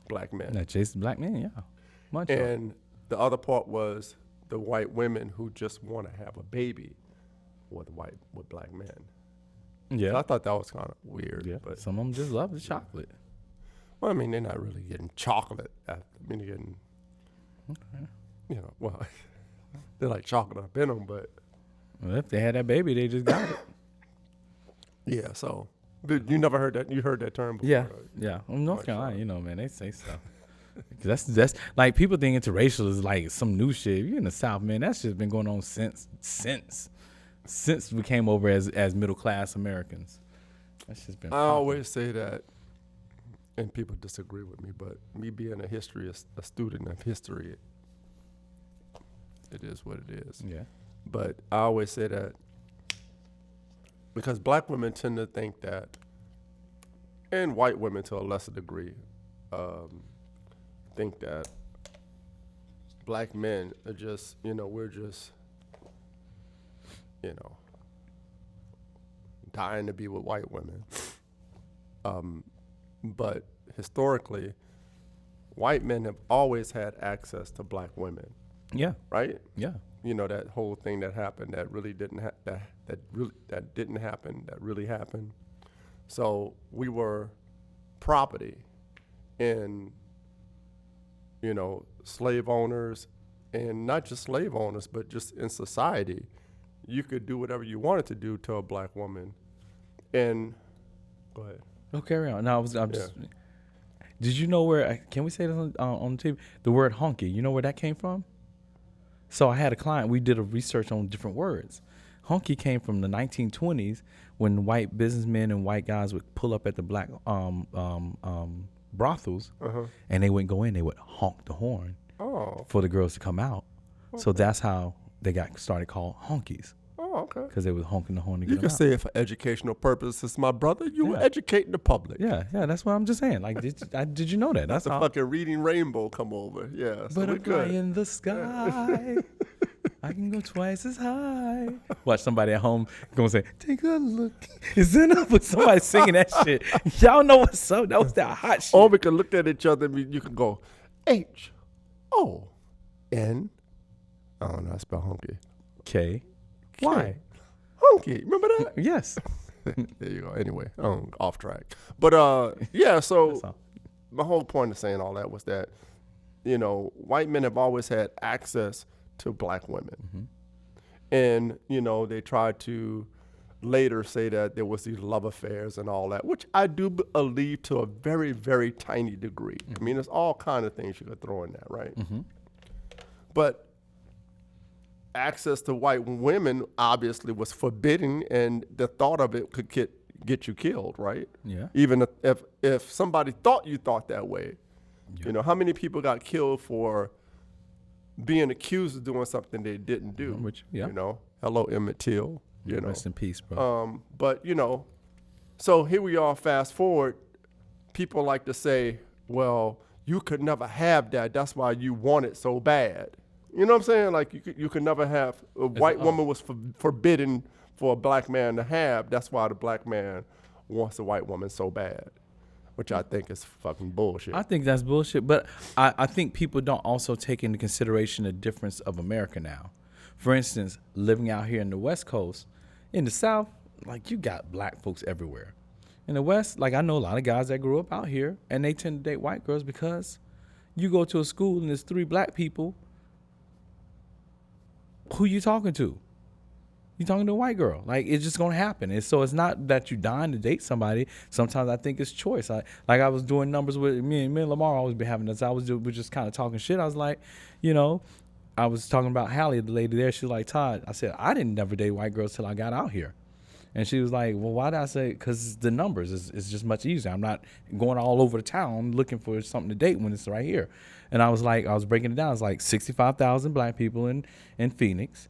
Speaker 2: black men.
Speaker 1: That chasing black men, yeah. Mud shark.
Speaker 2: And the other part was the white women who just want to have a baby with black men.
Speaker 1: Yeah.
Speaker 2: So I thought that was kind of weird.
Speaker 1: Yeah.
Speaker 2: But
Speaker 1: Some of them just love the chocolate.
Speaker 2: well, I mean, they're not really getting chocolate. They're getting, well, they're like chocolate up in them, but.
Speaker 1: Well, if they had that baby, they just got it.
Speaker 2: Yeah, so. You never heard that? You heard that term before?
Speaker 1: Yeah,
Speaker 2: right?
Speaker 1: yeah. In North Carolina, man, they say so. That's like people think interracial is like some new shit. You're in the South, man. That's just been going on since we came over as middle class Americans. That's just been.
Speaker 2: I always say that, and people disagree with me, but me being a student of history, it is what it is.
Speaker 1: Yeah.
Speaker 2: But I always say that because black women tend to think that, and white women to a lesser degree, think that black men are just, we're just, dying to be with white women. But historically, white men have always had access to black women.
Speaker 1: Yeah.
Speaker 2: Right?
Speaker 1: Yeah.
Speaker 2: That whole thing that happened that really didn't that didn't happen, that really happened. So we were property in, slave owners, and not just slave owners, but just in society. You could do whatever you wanted to do to a black woman. And go ahead.
Speaker 1: Oh, carry on. No, I'm just. Did you know where? Can we say this on the TV? The word honky. You know where that came from? So I had a client. We did a research on different words. Honky came from the 1920s when white businessmen and white guys would pull up at the black brothels, and they wouldn't go in. They would honk the horn for the girls to come out. Okay. So that's how they got started called honkies.
Speaker 2: Oh, okay.
Speaker 1: Because they was honking the horn to get
Speaker 2: You can
Speaker 1: them out.
Speaker 2: say it for educational purposes, my brother. You were educating the public.
Speaker 1: Yeah, that's what I'm just saying. Like, did you know that?
Speaker 2: That's a fucking reading rainbow come over. Yeah, so
Speaker 1: butterfly in the sky. I can go twice as high. Watch somebody at home gonna say, "Take a look." Is it up with somebody singing that shit? Y'all know what's up? That was that hot shit.
Speaker 2: Or we can look at each other and you can go, H-O-N. I don't know. I spell honky.
Speaker 1: K. Why?
Speaker 2: Honky. Remember that?
Speaker 1: Yes.
Speaker 2: There you go. Anyway, off track. But so my whole point of saying all that was that, white men have always had access to black women. And, they tried to later say that there was these love affairs and all that, which I do believe to a very, very tiny degree. I mean, there's all kind of things you could throw in that, right? But access to white women obviously was forbidden, and the thought of it could get you killed, right?
Speaker 1: Yeah.
Speaker 2: Even if somebody thought you thought that way. Yeah. How many people got killed for being accused of doing something they didn't do? Hello, Emmett Till.
Speaker 1: Rest in peace, bro.
Speaker 2: But so here we are. Fast forward. People like to say, "Well, you could never have that. That's why you want it so bad." You know what I'm saying? Like you could never have a white woman was forbidden for a black man to have. That's why the black man wants a white woman so bad. Which I think is fucking bullshit.
Speaker 1: I think that's bullshit, but I think people don't also take into consideration the difference of America now. For instance, living out here in the West Coast, in the South, like you got black folks everywhere. In the West, like I know a lot of guys that grew up out here, and they tend to date white girls because you go to a school and there's 3 black people. Who you talking to? You talking to a white girl. Like, it's just going to happen. And so it's not that you're dying to date somebody. Sometimes I think it's choice. I was doing numbers with me and Lamar always been having this. We're just kind of talking shit. I was like, I was talking about Hallie, the lady there. She was like, Todd, I said, I didn't never date white girls till I got out here. And she was like, well, why did I say? Because the numbers is just much easier. I'm not going all over the town looking for something to date when it's right here. And I was breaking it down. It's like 65,000 black people in Phoenix.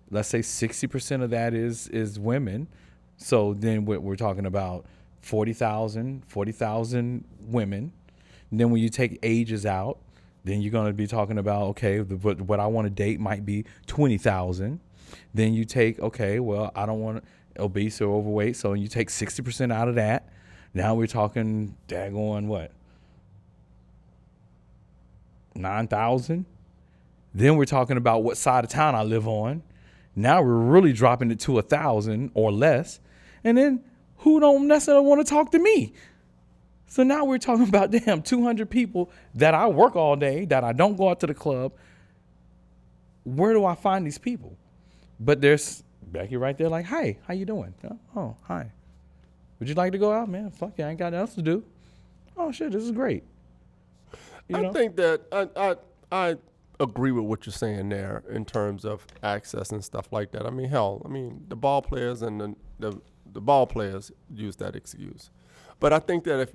Speaker 1: Let's say 60% of that is women. So then we're talking about 40,000 women. Then when you take ages out, then you're going to be talking about, okay, what I want to date might be 20,000. Then you take, okay, well, I don't want obese or overweight, so you take 60% out of that. Now we're talking, daggone what? 9,000. Then we're talking about what side of town I live on. Now we're really dropping it to 1,000 or less. And then who don't necessarily want to talk to me? So now we're talking about, damn, 200 people that I work all day, that I don't go out to the club. Where do I find these people? But there's Becky right there like, hey, how you doing? Oh, hi. Would you like to go out, man? Fuck yeah, I ain't got nothing else to do. Oh, shit, this is great.
Speaker 2: I think that I agree with what you're saying there in terms of access and stuff like that. I mean, hell, the ball players and the ball players use that excuse. But I think that if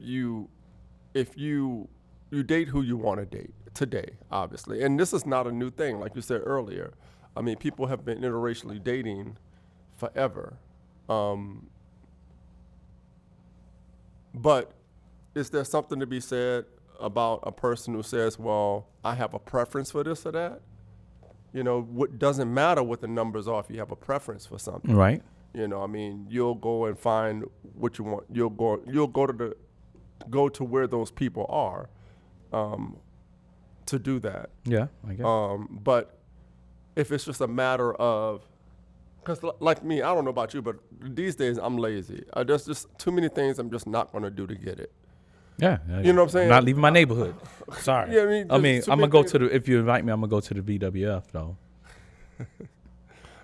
Speaker 2: you date who you want to date today, obviously, and this is not a new thing, like you said earlier. I mean, people have been interracially dating forever. But is there something to be said about a person who says, well, I have a preference for this or that? What doesn't matter what the numbers are if you have a preference for something.
Speaker 1: Right.
Speaker 2: You'll go and find what you want. You'll go to where those people are to do that.
Speaker 1: Yeah, I guess.
Speaker 2: But if it's just a matter of, because like me, I don't know about you, but these days I'm lazy. There's just too many things I'm just not going to do to get it.
Speaker 1: Yeah.
Speaker 2: You know what I'm saying?
Speaker 1: I'm not leaving my neighborhood. Sorry.
Speaker 2: Yeah,
Speaker 1: I'm going to go to if you invite me, I'm going to go to the BWF, though.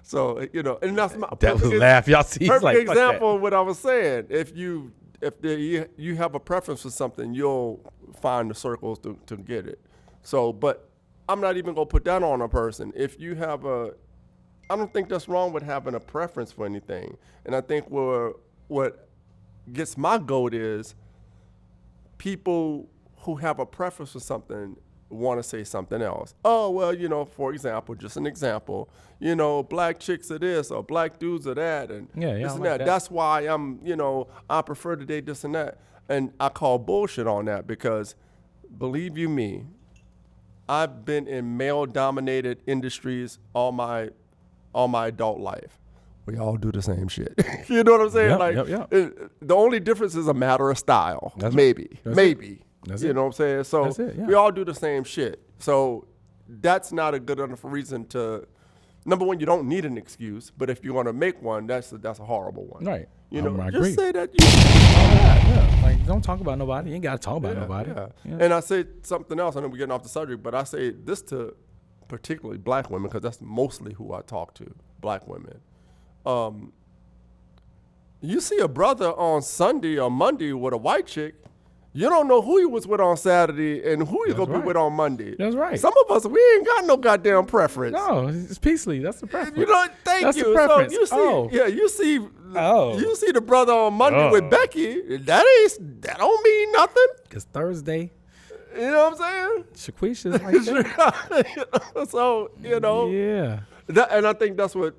Speaker 2: So, and that's my
Speaker 1: that was laugh. Y'all see,
Speaker 2: perfect
Speaker 1: like,
Speaker 2: example of what I was saying. If you have a preference for something, you'll find the circles to get it. So, but I'm not even going to put that on a person. If you have I don't think that's wrong with having a preference for anything. And I think what gets my goat is people who have a preference for something want to say something else. Oh, well, for example, just an example, black chicks are this or black dudes are that and this and that. That's why I prefer to date this and that. And I call bullshit on that because, believe you me, I've been in male-dominated industries all my adult life. We all do the same shit. You know what I'm saying?
Speaker 1: Yep.
Speaker 2: The only difference is a matter of style.
Speaker 1: That's
Speaker 2: maybe.
Speaker 1: That's
Speaker 2: you know what I'm saying? So
Speaker 1: yeah.
Speaker 2: we all do the same shit. So that's not a good enough reason to. Number one, you don't need an excuse, but if you want to make one, that's a horrible one.
Speaker 1: Right.
Speaker 2: I
Speaker 1: agree.
Speaker 2: Just say that.
Speaker 1: Yeah. Like, don't talk about nobody. You ain't got to talk about nobody.
Speaker 2: Yeah.
Speaker 1: Yeah.
Speaker 2: And I say something else. I know we're getting off the subject, but I say this to particularly black women because that's mostly who I talk to, black women. You see a brother on Sunday or Monday with a white chick, you don't know who he was with on Saturday and who he's going to be with on Monday.
Speaker 1: That's right.
Speaker 2: Some of us, we ain't got no goddamn preference.
Speaker 1: No, it's Peasley. That's the preference.
Speaker 2: Thank
Speaker 1: That's
Speaker 2: you.
Speaker 1: The preference.
Speaker 2: So you see the brother on Monday with Becky, that don't mean nothing.
Speaker 1: Because Thursday.
Speaker 2: You know what I'm saying?
Speaker 1: Shaquisha's like that.
Speaker 2: So,
Speaker 1: Yeah.
Speaker 2: And I think that's what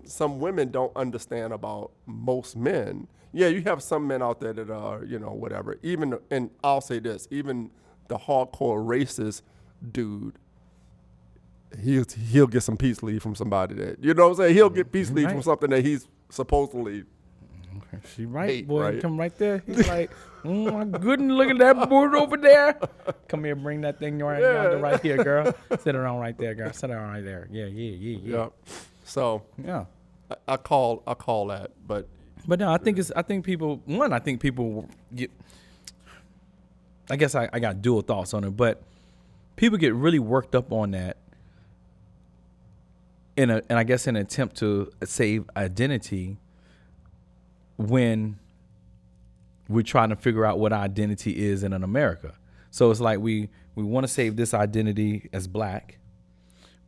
Speaker 2: some women don't understand about most men. Yeah, you have some men out there that are, whatever. Even, and I'll say this, even the hardcore racist dude, he'll get some peace leave from somebody that, you know what I'm saying? He'll get peace leave from something that he's supposedly
Speaker 1: She right,
Speaker 2: hate,
Speaker 1: boy.
Speaker 2: right?
Speaker 1: Come right there. He's like, my goodness, look at that board over there. Come here, bring that thing right here, girl. Sit around right there, girl. Sit around right there. Yeah.
Speaker 2: So
Speaker 1: yeah,
Speaker 2: I call that, but
Speaker 1: no, I think people get. I guess I got dual thoughts on it, but people get really worked up on that. And I guess in an attempt to save identity when we're trying to figure out what our identity is in America. So it's like we want to save this identity as black,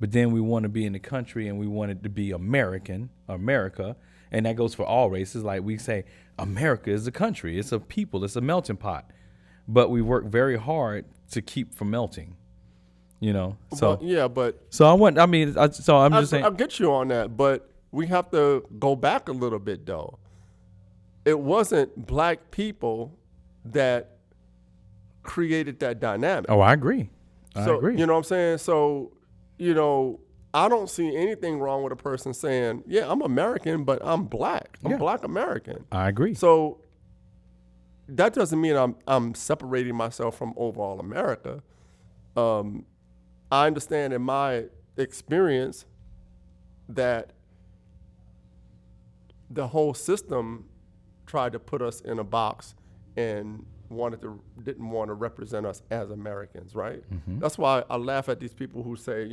Speaker 1: but then we want to be in the country and we want it to be America, and that goes for all races. Like we say, America is a country, it's a people, it's a melting pot, but we work very hard to keep from melting. So I'm just saying.
Speaker 2: I'll get you on that, but we have to go back a little bit though. It wasn't black people that created that dynamic.
Speaker 1: Oh, I agree. I
Speaker 2: So,
Speaker 1: agree.
Speaker 2: you know what I'm saying? So, I don't see anything wrong with a person saying, yeah, I'm American, but I'm black. I'm
Speaker 1: Yeah.
Speaker 2: black American.
Speaker 1: I agree.
Speaker 2: So that doesn't mean I'm separating myself from overall America. I understand in my experience that the whole system tried to put us in a box and didn't want to represent us as Americans, right?
Speaker 1: Mm-hmm.
Speaker 2: That's why I laugh at these people who say,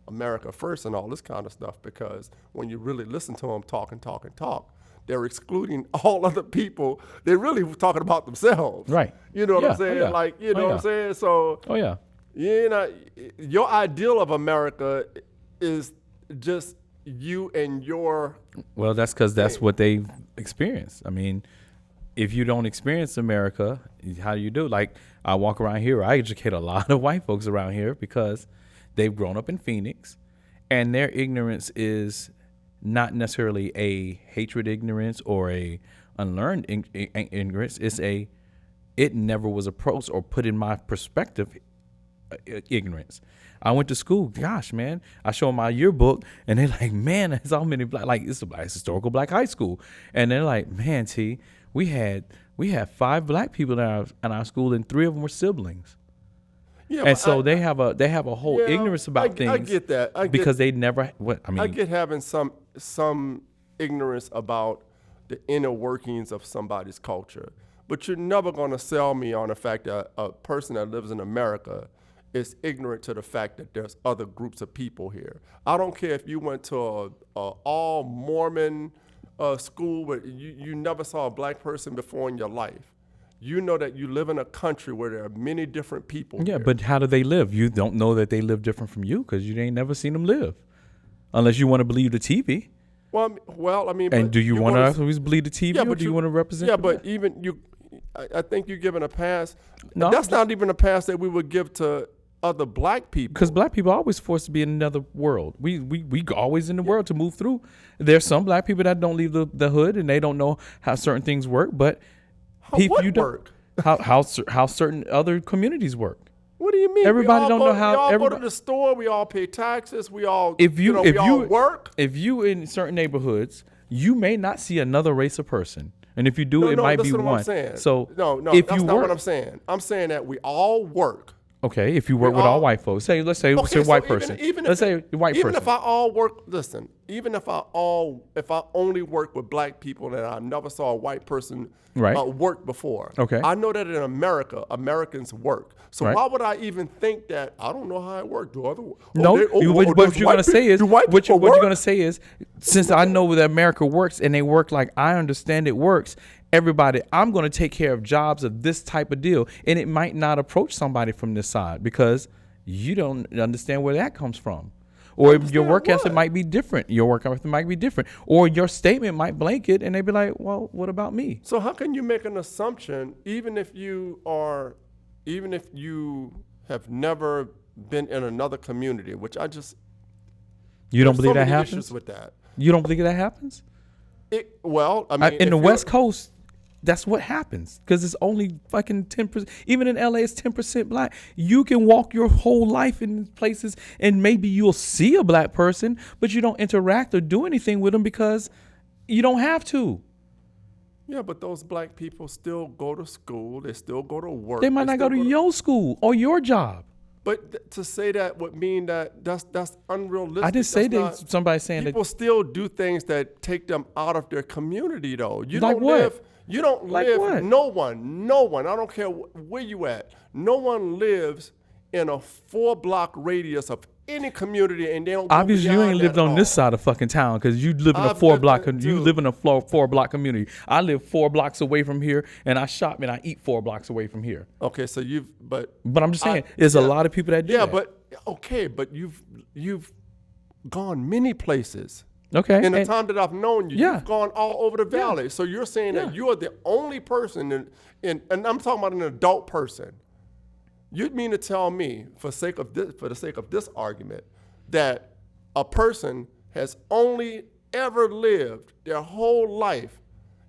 Speaker 2: America first and all this kind of stuff, because when you really listen to them talk, they're excluding all other people. They're really talking about themselves.
Speaker 1: Right.
Speaker 2: You know what
Speaker 1: Yeah.
Speaker 2: I'm saying?
Speaker 1: Oh, yeah.
Speaker 2: Like, you know
Speaker 1: Oh,
Speaker 2: what
Speaker 1: yeah.
Speaker 2: I'm saying? So,
Speaker 1: Oh, yeah.
Speaker 2: your ideal of America is just you and your.
Speaker 1: Well, that's because that's what they've experienced. I mean, if you don't experience America, how do you do? Like, I walk around here, I educate a lot of white folks around here because they've grown up in Phoenix, and their ignorance is not necessarily a hatred ignorance or a unlearned ignorance. It never was approached or put in my perspective ignorance. I went to school. Gosh, man, I show them my yearbook, and they're like, "Man, there's so many black. Like it's a historical black high school." And they're like, "Man, T, we had 5 black people in our school, and 3 of them were siblings."
Speaker 2: Yeah,
Speaker 1: And so they have a whole ignorance about things.
Speaker 2: I get that.
Speaker 1: Because they never.
Speaker 2: I get having some ignorance about the inner workings of somebody's culture, but you're never going to sell me on the fact that a person that lives in America is ignorant to the fact that there's other groups of people here. I don't care if you went to a all Mormon school, but you never saw a black person before in your life. You know that you live in a country where there are many different people.
Speaker 1: Yeah,
Speaker 2: here.
Speaker 1: but how do they live? You don't know that they live different from you because you ain't never seen them live, unless you want to believe the TV.
Speaker 2: Well, I mean.
Speaker 1: And
Speaker 2: but
Speaker 1: do you want
Speaker 2: wanna
Speaker 1: to always believe the TV,
Speaker 2: Yeah,
Speaker 1: or
Speaker 2: but
Speaker 1: do you want to represent?
Speaker 2: Yeah,
Speaker 1: the
Speaker 2: but
Speaker 1: black?
Speaker 2: even you, I think you're giving a pass.
Speaker 1: No,
Speaker 2: That's not even a pass that we would give to other black people.
Speaker 1: Because black people are always forced to be in another world. We always in the world to move through. There's some black people that don't leave the hood and they don't know how certain things work. But
Speaker 2: What
Speaker 1: you don't,
Speaker 2: work?
Speaker 1: how certain other communities work.
Speaker 2: What do you mean?
Speaker 1: Everybody don't know how.
Speaker 2: We all go to
Speaker 1: everybody,
Speaker 2: the store. We all pay taxes. We all.
Speaker 1: if you
Speaker 2: we all work.
Speaker 1: if you in certain neighborhoods, you may not see another race of person. And if you do, it might be
Speaker 2: listen to what
Speaker 1: one.
Speaker 2: I'm saying.
Speaker 1: So
Speaker 2: no,
Speaker 1: if
Speaker 2: that's
Speaker 1: you
Speaker 2: not
Speaker 1: work,
Speaker 2: what I'm saying. I'm saying that we all work.
Speaker 1: okay, if you work with all white folks, let's say
Speaker 2: Okay,
Speaker 1: white
Speaker 2: so
Speaker 1: person.
Speaker 2: let's
Speaker 1: say white person.
Speaker 2: Even if I all work, listen. Even if I only work with black people and I never saw a white person work before.
Speaker 1: Okay.
Speaker 2: I know that in America, Americans work. So
Speaker 1: Right.
Speaker 2: why would I even think that I don't know how it works? Do other?
Speaker 1: No, what you're gonna say is what you're
Speaker 2: work?
Speaker 1: gonna say is since I know that America works and they work like I understand it works. Everybody, I'm going to take care of jobs of this type of deal, and it might not approach somebody from this side because you don't understand where that comes from, or your work ethic might be different. Your work ethic might be different, or your statement might blanket, and they'd be like, "Well, what about me?"
Speaker 2: So how can you make an assumption, even if you have never been in another community, which I just
Speaker 1: You don't
Speaker 2: there's
Speaker 1: believe
Speaker 2: so
Speaker 1: that
Speaker 2: many
Speaker 1: happens?
Speaker 2: issues with that.
Speaker 1: You don't believe that happens?
Speaker 2: I mean,
Speaker 1: In the West Coast, that's what happens because it's only fucking 10%. Even in LA, it's 10% black. You can walk your whole life in places and maybe you'll see a black person, but you don't interact or do anything with them because you don't have to.
Speaker 2: Yeah, but those black people still go to school. They still go to work.
Speaker 1: They might not go to your school or your job.
Speaker 2: But to say that would mean that that's unrealistic.
Speaker 1: I didn't say that somebody saying
Speaker 2: people
Speaker 1: that.
Speaker 2: still do things that take them out of their community, though. You
Speaker 1: Like
Speaker 2: don't
Speaker 1: what?
Speaker 2: live. You don't
Speaker 1: Like
Speaker 2: live.
Speaker 1: what?
Speaker 2: No one. I don't care where you at. No one lives in a 4-block radius of any community, and they don't.
Speaker 1: Obviously, you ain't lived on this
Speaker 2: side.
Speaker 1: side of fucking town because you live in a
Speaker 2: I've
Speaker 1: 4-block.
Speaker 2: lived in
Speaker 1: You
Speaker 2: too.
Speaker 1: live in a 4-block community. I live 4 blocks away from here, and I shop and I eat 4 blocks away from here.
Speaker 2: Okay, so but
Speaker 1: I'm just saying, there's a lot of people that do that.
Speaker 2: but you've gone many places.
Speaker 1: Okay.
Speaker 2: In the time that I've known you,
Speaker 1: Yeah.
Speaker 2: you've gone all over the valley. So you're saying that you are the only person and I'm talking about an adult person. You'd mean to tell me, for the sake of this argument, that a person has only ever lived their whole life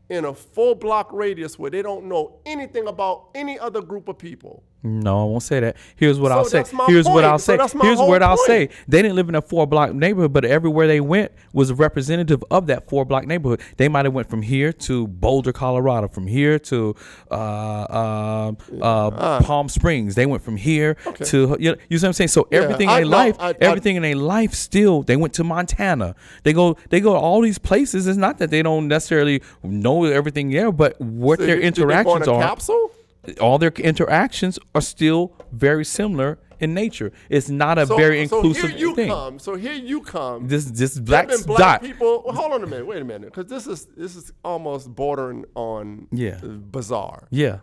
Speaker 2: in a 4-block radius where they don't know anything about any other group of people.
Speaker 1: No, I won't say that. Here's what I'll say.
Speaker 2: that's my
Speaker 1: Here's what
Speaker 2: point.
Speaker 1: I'll
Speaker 2: So
Speaker 1: say.
Speaker 2: that's my
Speaker 1: Here's
Speaker 2: whole
Speaker 1: what I'll
Speaker 2: point.
Speaker 1: say. They didn't live in a 4-block neighborhood, but everywhere they went was representative of that 4-block neighborhood. They might have went from here to Boulder, Colorado, from here to Palm Springs. They went from here to you know what I'm saying. So everything in their life, still they went to Montana. They go to all these places. It's not that they don't necessarily know everything there, but what their interactions are.
Speaker 2: Capsule?
Speaker 1: All their interactions are still very similar in nature. It's not a very inclusive thing.
Speaker 2: So here you come.
Speaker 1: This black
Speaker 2: black people. Well, hold on a minute. Wait a minute, because this is almost bordering on bizarre.
Speaker 1: Yeah.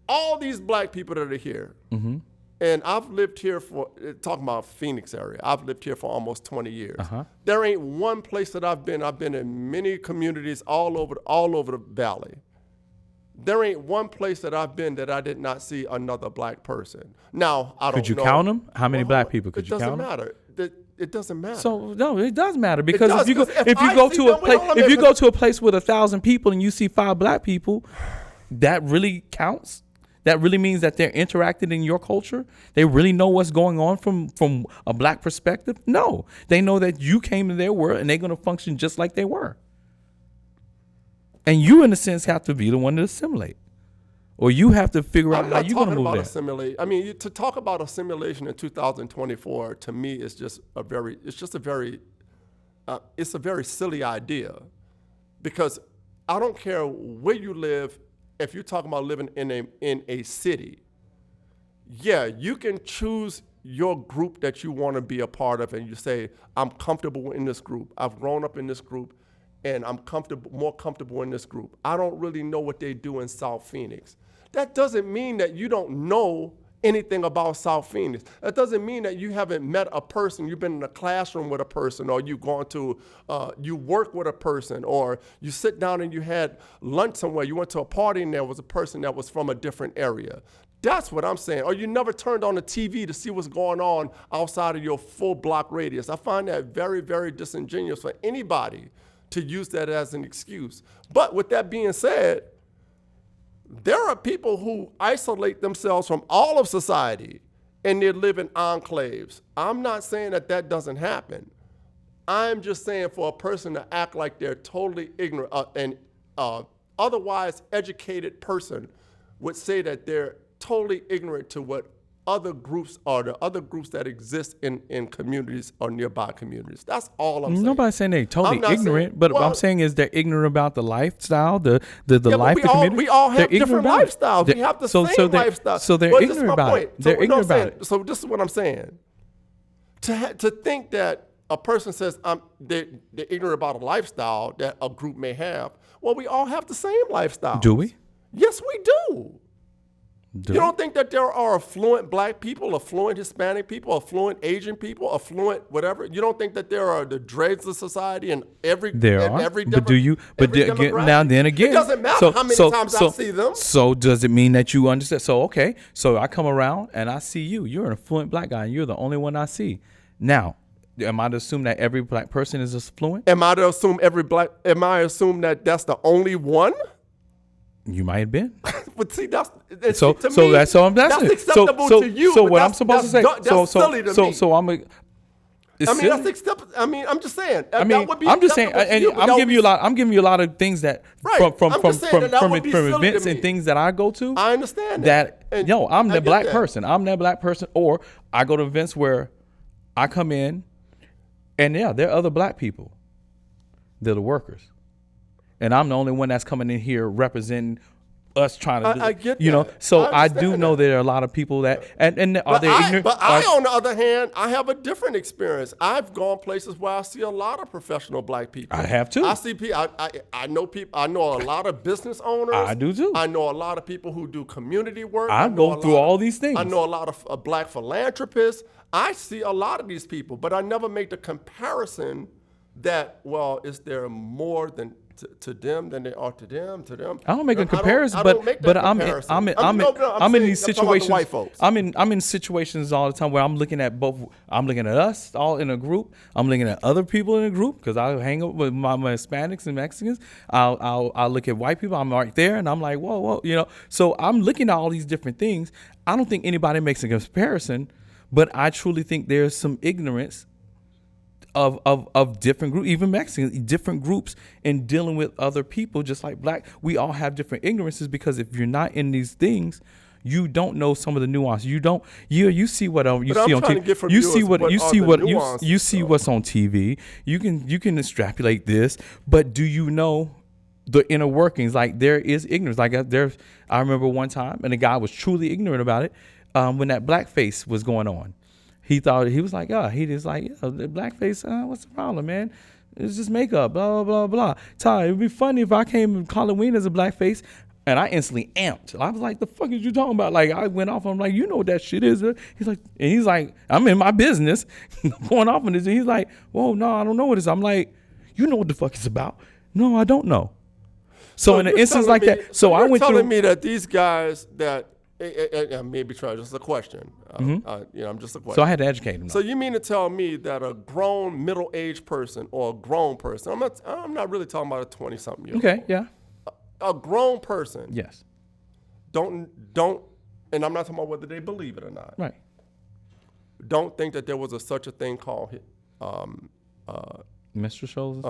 Speaker 2: All these black people that are here, and I've lived here for talking about Phoenix area. I've lived here for almost 20 years. There ain't one place that I've been. I've been in many communities all over the valley. There ain't one place that I've been that I did not see another black person. Now, I don't know.
Speaker 1: Could you count them? How many black people could you count?
Speaker 2: It doesn't matter. It doesn't matter.
Speaker 1: So no, it does matter because
Speaker 2: does,
Speaker 1: if you go to a place with 1,000 people and you see 5 black people, that really counts. That really means that they're interacting in your culture. They really know what's going on from a black perspective. No, they know that you came to their world and they're going to function just like they were. And you, in a sense, have to be the one to assimilate, or you have to figure out how you're going to move there.
Speaker 2: Assimilate. I mean, to talk about assimilation in 2024 to me is just a very silly idea, because I don't care where you live. If you're talking about living in a city, yeah, you can choose your group that you want to be a part of, and you say, I'm comfortable in this group. I've grown up in this group. And I'm more comfortable in this group. I don't really know what they do in South Phoenix. That doesn't mean that you don't know anything about South Phoenix. That doesn't mean that you haven't met a person, you've been in a classroom with a person, or you've gone to, you work with a person, or you sit down and you had lunch somewhere, you went to a party and there was a person that was from a different area. That's what I'm saying. Or you never turned on the TV to see what's going on outside of your full block radius. I find that very, very disingenuous for anybody to use that as an excuse. But with that being said, there are people who isolate themselves from all of society and they live in enclaves. I'm not saying that doesn't happen. I'm just saying for a person to act like they're totally ignorant, and otherwise educated person would say that they're totally ignorant to what other groups are, the other groups that exist in communities or nearby communities. That's all I'm saying.
Speaker 1: Nobody's saying they're totally ignorant, but what I'm saying is they're ignorant about the lifestyle, the life, the community.
Speaker 2: We all have different lifestyles. We have the same lifestyle.
Speaker 1: So they're ignorant about it. They're ignorant about it.
Speaker 2: So this is what I'm saying. To think that a person says they're ignorant about a lifestyle that a group may have, well, we all have the same lifestyle.
Speaker 1: Do we?
Speaker 2: Yes, we do. You don't think that there are affluent black people, affluent Hispanic people, affluent Asian people, affluent whatever? You don't think that there are the dregs of society in every
Speaker 1: but do you? But now then again,
Speaker 2: it doesn't matter how many times I see them.
Speaker 1: So does it mean that you understand? So okay, so I come around and I see you. You're an affluent black guy, and you're the only one I see. Now, am I to assume that every black person is affluent?
Speaker 2: Am I to assume that that's the only one?
Speaker 1: You might have been.
Speaker 2: But see, that's
Speaker 1: so
Speaker 2: to me,
Speaker 1: that's so I'm that's
Speaker 2: acceptable to you.
Speaker 1: So what I'm supposed to say?
Speaker 2: That's silly to me.
Speaker 1: So I'm.
Speaker 2: That's acceptable. I mean, I'm just saying.
Speaker 1: I'm just saying, and I'm giving you a lot of things that from events and things that I go to.
Speaker 2: I understand
Speaker 1: that. I'm that black person. I'm that black person, or I go to events where I come in, and there are other black people. They're the workers. And I'm the only one that's coming in here representing us trying to do
Speaker 2: I get
Speaker 1: you know.
Speaker 2: that.
Speaker 1: So I do know there are a lot of people that and are they ignorant?
Speaker 2: But I, on the other hand, I have a different experience. I've gone places where I see a lot of professional black people.
Speaker 1: I have too.
Speaker 2: I see people. I know people. I know a lot of business owners.
Speaker 1: I do too.
Speaker 2: I know a lot of people who do community work.
Speaker 1: I go through all these things.
Speaker 2: I know a lot of black philanthropists. I see a lot of these people, but I never make the comparison that, well, is there more than to them than they are to them.
Speaker 1: I don't make a comparison,
Speaker 2: I don't make that
Speaker 1: I'm
Speaker 2: comparison.
Speaker 1: in these
Speaker 2: I'm talking about the
Speaker 1: situations.
Speaker 2: white folks.
Speaker 1: I'm in situations all the time where I'm looking at both. I'm looking at us all in a group. I'm looking at other people in a group because I hang up with my Hispanics and Mexicans. I'll look at white people. I'm right there, and I'm like, whoa, So I'm looking at all these different things. I don't think anybody makes a comparison, but I truly think there's some ignorance of different groups, even Mexicans, different groups in dealing with other people, just like black. We all have different ignorances because if you're not in these things, you don't know some of the nuance. You see what you see on TV. You see what's on TV. You can extrapolate this, but do you know the inner workings? Like there is ignorance. Like I remember one time, and the guy was truly ignorant about it when that blackface was going on. He thought he was like, the blackface. What's the problem, man? It's just makeup. Blah blah blah. Ty, it'd be funny if I came and Halloween as a blackface, and I instantly amped. I was like, "The fuck is you talking about?" Like I went off. I'm like, "You know what that shit is?" He's like, "I'm in my business." Going off on this, and he's like, "Whoa, no, I don't know what it is." I'm like, "You know what the fuck it's about?" No, I don't know. So in an instance like that, so I went
Speaker 2: telling me that these guys that. Maybe try just a question. I'm just a question.
Speaker 1: So I had to educate him.
Speaker 2: So you mean to tell me that a grown middle-aged person or a grown person? I'm not really talking about a 20-something year old.
Speaker 1: Okay, yeah.
Speaker 2: A grown person.
Speaker 1: Yes.
Speaker 2: Don't, and I'm not talking about whether they believe it or not.
Speaker 1: Right.
Speaker 2: Don't think that there was such a thing called
Speaker 1: minstrel shows.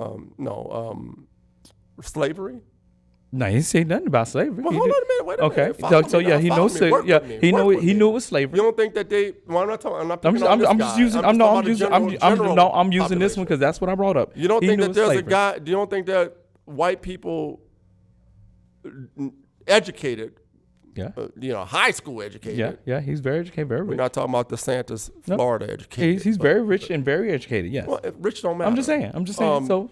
Speaker 2: Slavery.
Speaker 1: No, he didn't say nothing about slavery.
Speaker 2: Well, hold on a minute. Wait a minute.
Speaker 1: Okay. So yeah, he knows. He knew it was slavery.
Speaker 2: You don't think that they? Well, I'm not talking. I'm not.
Speaker 1: I'm using this one because that's what I brought up.
Speaker 2: You don't think that there's a guy? You don't think that white people, educated, high school educated.
Speaker 1: Yeah. He's very educated, very rich.
Speaker 2: We're not talking about DeSantis, Florida educated.
Speaker 1: He's very rich and very educated. Yes.
Speaker 2: Well, rich don't matter.
Speaker 1: I'm just saying.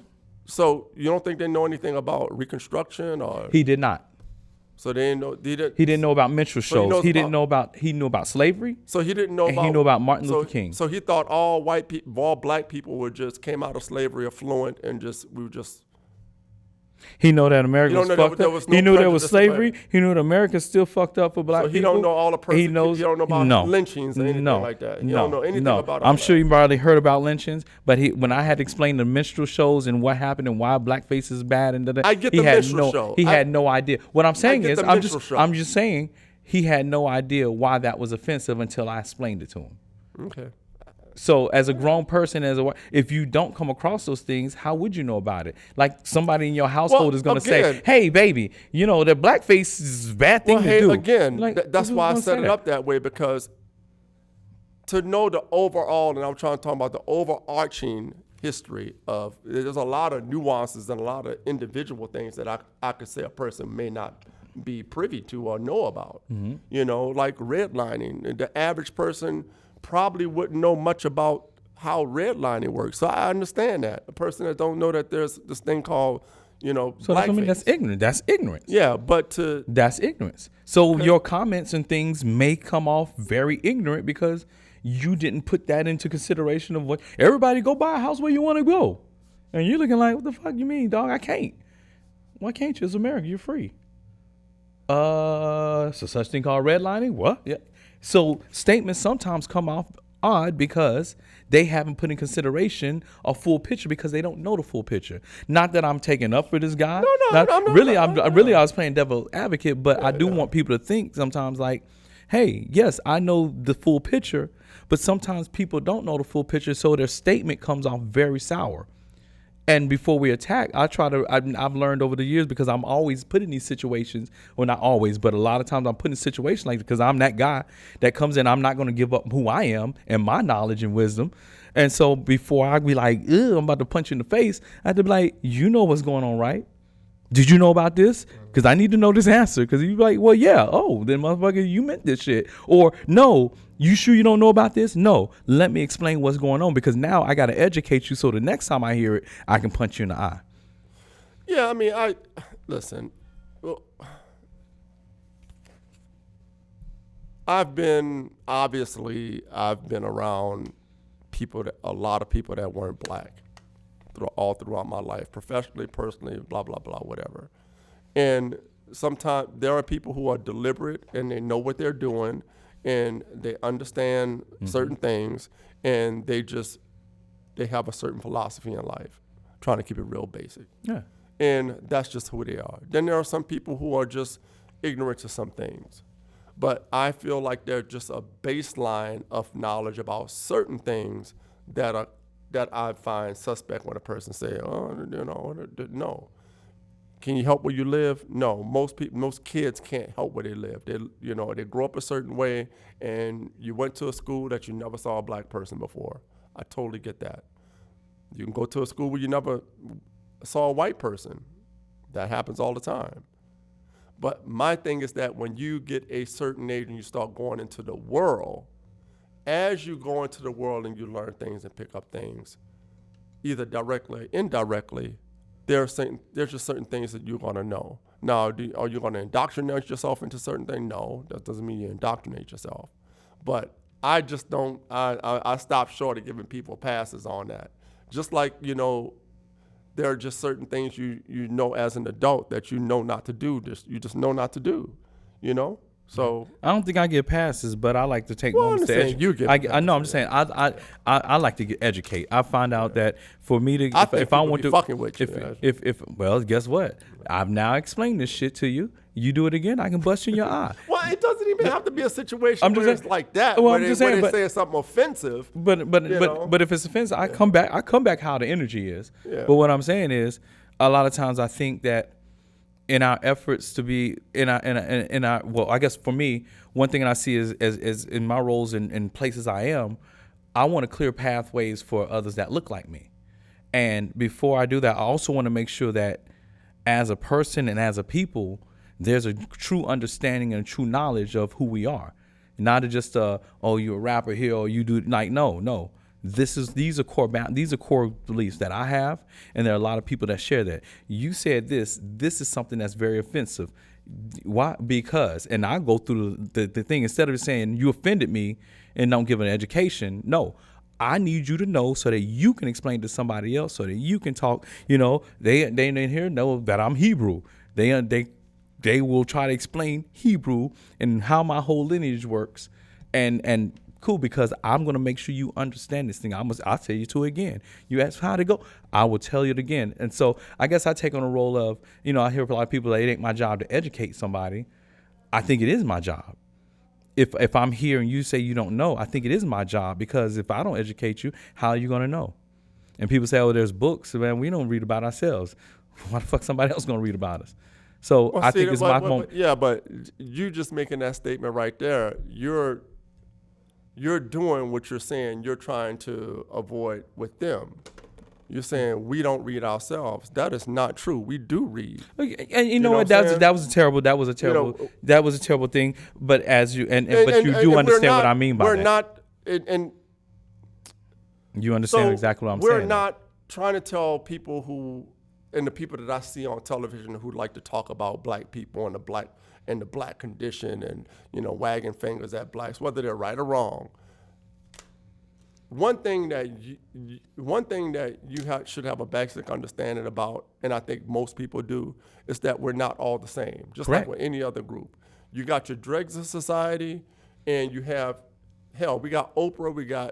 Speaker 2: So you don't think they know anything about Reconstruction or?
Speaker 1: He did not.
Speaker 2: So they didn't know. He
Speaker 1: didn't know about minstrel shows. He knew about slavery.
Speaker 2: So he didn't know.
Speaker 1: He knew about Martin Luther King.
Speaker 2: So he thought all black people were just came out of slavery affluent and we were just.
Speaker 1: He know that America was fucked up. He knew there was slavery. He knew that America still fucked up for black people.
Speaker 2: So he don't know all the persecution. He don't know about lynchings or anything like that. He don't know anything about all
Speaker 1: I'm sure you probably heard about lynchings, but when I had to explain the minstrel shows and what happened and why blackface is bad and
Speaker 2: I get the minstrel show.
Speaker 1: He had no idea. What I'm saying is, I'm just saying he had no idea why that was offensive until I explained it to him.
Speaker 2: Okay.
Speaker 1: So as a grown person, if you don't come across those things, how would you know about it? Like somebody in your household is going to say, "Hey, baby, the blackface is a bad thing to do."
Speaker 2: Again, that's why I set it up that way, because to know the overall, and I'm trying to talk about the overarching history of, there's a lot of nuances and a lot of individual things that I could say a person may not be privy to or know about. Mm-hmm. Like redlining. The average person probably wouldn't know much about how redlining works. So I understand that. A person that don't know that there's this thing called,
Speaker 1: so blackface. That's ignorant. That's ignorance.
Speaker 2: Yeah, but
Speaker 1: that's ignorance. So your comments and things may come off very ignorant because you didn't put that into consideration of what everybody go buy a house where you want to go. And you're looking like, what the fuck you mean, dog? I can't. Why can't you? It's America. You're free. It's a such thing called redlining? What? Yeah. So statements sometimes come off odd because they haven't put in consideration a full picture because they don't know the full picture. Not that I'm taking up for this guy. I was playing devil's advocate, but I do want people to think sometimes like, hey, yes, I know the full picture, but sometimes people don't know the full picture, so their statement comes off very sour. And before we attack, I've learned over the years, because I'm always put in these situations, well, not always, but a lot of times I'm put in situations like that because I'm that guy that comes in. I'm not going to give up who I am and my knowledge and wisdom. And so before I be like, I'm about to punch you in the face, I have to be like, you know what's going on, right? Did you know about this? Because I need to know this answer. Because you be like, well, yeah. Oh, then motherfucker, you meant this shit. Or no, you sure you don't know about this? No, let me explain what's going on, because now I got to educate you so the next time I hear it, I can punch you in the eye.
Speaker 2: Yeah, I mean, listen. Well, I've been around a lot of people that weren't black. throughout my life, professionally, personally, blah, blah, blah, whatever. And sometimes there are people who are deliberate and they know what they're doing and they understand certain things, and they have a certain philosophy in life, trying to keep it real basic.
Speaker 1: Yeah.
Speaker 2: And that's just who they are. Then there are some people who are just ignorant to some things. But I feel like they're just a baseline of knowledge about certain things that I find suspect when a person say, no. Can you help where you live? No. Most kids can't help where they live. They grow up a certain way, and you went to a school that you never saw a black person before. I totally get that. You can go to a school where you never saw a white person. That happens all the time. But my thing is that when you get a certain age and you start going into the world, as you go into the world and you learn things and pick up things, either directly or indirectly, there's just certain things that you're going to know. Now, are you going to indoctrinate yourself into certain things? No, that doesn't mean you indoctrinate yourself. But I just don't, I stop short of giving people passes on that. Just like, there are just certain things you know as an adult that you know not to do. You just know not to do, So
Speaker 1: I don't think I get passes, but I like to take
Speaker 2: well,
Speaker 1: moments to educate. I know. I'm just saying. I like to educate. I find out that for me to, if I want to,
Speaker 2: fucking with you,
Speaker 1: if well, guess what? I've now explained this shit to you. You do it again, I can bust you in your eye.
Speaker 2: Well, it doesn't even have to be a situation where it's like that. Well, where they say something offensive.
Speaker 1: But if it's offensive, I come back how the energy is. Yeah. But what I'm saying is, a lot of times I think that in our efforts to be in our well, I guess for me, one thing that I see is in my roles in places I am, I want to clear pathways for others that look like me. And before I do that, I also want to make sure that as a person and as a people, there's a true understanding and a true knowledge of who we are. Not just you're a rapper here or you do no. These are core beliefs that I have, and there are a lot of people that share that. You said this is something that's very offensive. Why? Because, and I go through the thing, instead of saying you offended me and don't give an education, no. I need you to know so that you can explain to somebody else, so that you can talk. They in here know that I'm Hebrew. They will try to explain Hebrew and how my whole lineage works, and cool, because I'm going to make sure you understand this thing. I'll tell you to it again. You ask how to go, I will tell you it again. And so I guess I take on a role of, I hear a lot of people that it ain't my job to educate somebody. I think it is my job. If I'm here and you say you don't know, I think it is my job, because if I don't educate you, how are you going to know? And people say, there's books. Man, we don't read about ourselves. Why the fuck somebody else going to read about us? So I think it's my moment.
Speaker 2: Yeah, but you just making that statement right there, you're doing what you're saying you're trying to avoid with them. You're saying we don't read ourselves. That is not true. We do read.
Speaker 1: And you know what? That was a terrible thing. But as you but you do understand what I mean by that.
Speaker 2: We're not, and
Speaker 1: you understand exactly what I'm saying.
Speaker 2: We're not trying to tell people who, and the people that I see on television who like to talk about black people and the black condition and wagging fingers at blacks, whether they're right or wrong. One thing that you should have a basic understanding about, and I think most people do, is that we're not all the same. Just
Speaker 1: Correct.
Speaker 2: Like with any other group, you got your dregs of society, and you have, we got Oprah.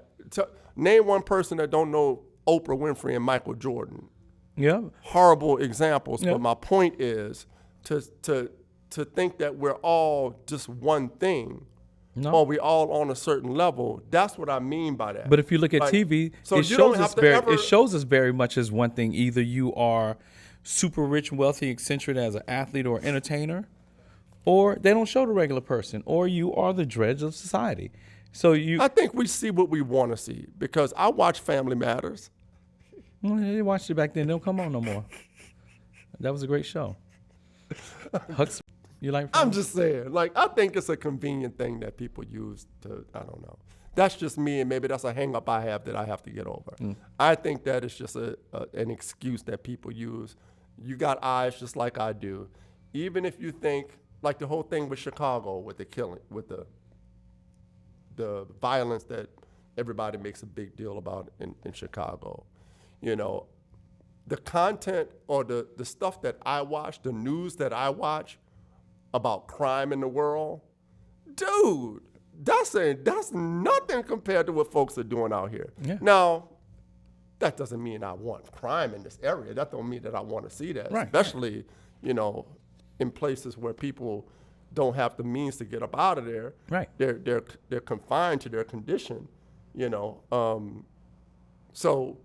Speaker 2: Name one person that don't know Oprah Winfrey and Michael Jordan.
Speaker 1: Yeah.
Speaker 2: Horrible examples,
Speaker 1: yeah.
Speaker 2: But my point is to think that we're all just one thing. No. Or we all on a certain level. That's what I mean by that.
Speaker 1: But if you look at TV, it shows us very much as one thing. Either you are super rich, wealthy, eccentric as an athlete or entertainer, or they don't show the regular person, or you are the dregs of society. I think we see what we want to see, because I watch Family Matters. Well, they watched it back then. They don't come on no more. That was a great show. You like?
Speaker 2: I'm just saying, I think it's a convenient thing that people use to, I don't know. That's just me, and maybe that's a hang up I have that I have to get over. I think that it's just an excuse that people use. You got eyes just like I do. Even if you think, like the whole thing with Chicago, with the killing, with the violence that everybody makes a big deal about in Chicago. the content or the stuff that I watch, the news that I watch about crime in the world, dude, that's nothing compared to what folks are doing out here.
Speaker 1: Yeah.
Speaker 2: Now, that doesn't mean I want crime in this area. That don't mean that I want to see that,
Speaker 1: Right.
Speaker 2: especially, in places where people don't have the means to get up out of there.
Speaker 1: Right.
Speaker 2: They're confined to their condition, So,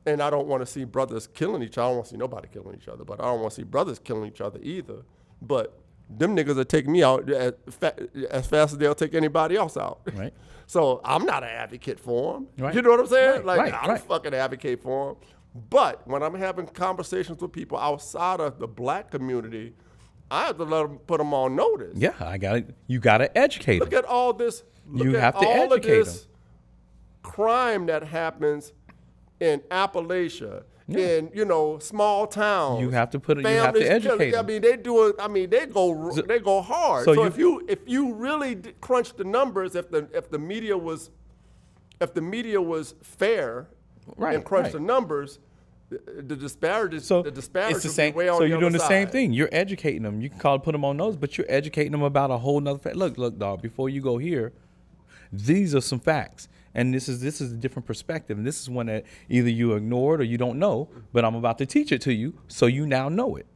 Speaker 2: and I don't want to see brothers killing each other. I don't want to see nobody killing each other, but I don't want to see brothers killing each other either. But them niggas will take me out as fast as they'll take anybody else out.
Speaker 1: Right.
Speaker 2: So I'm not an advocate for them.
Speaker 1: Right.
Speaker 2: You know what I'm saying?
Speaker 1: Right,
Speaker 2: I don't fucking advocate for them. But when I'm having conversations with people outside of the black community, I have to put them on notice.
Speaker 1: Yeah, you gotta educate them.
Speaker 2: Look at all this.
Speaker 1: You have to educate them.
Speaker 2: Crime that happens in Appalachia, in small towns.
Speaker 1: You have to educate them.
Speaker 2: I mean, they go hard.
Speaker 1: So
Speaker 2: if you really crunch the numbers, if the media was fair,
Speaker 1: Right,
Speaker 2: and crunch
Speaker 1: right.
Speaker 2: the numbers, the disparities.
Speaker 1: So
Speaker 2: the disparities
Speaker 1: it's the same.
Speaker 2: would be way on
Speaker 1: So
Speaker 2: the
Speaker 1: you're
Speaker 2: other
Speaker 1: doing the same
Speaker 2: side.
Speaker 1: thing. You're educating them. You can put them on notes, but you're educating them about a whole nother fact. Look, dog. Before you go here, these are some facts, and this is a different perspective, and this is one that either you ignored or you don't know. But I'm about to teach it to you, so you now know it.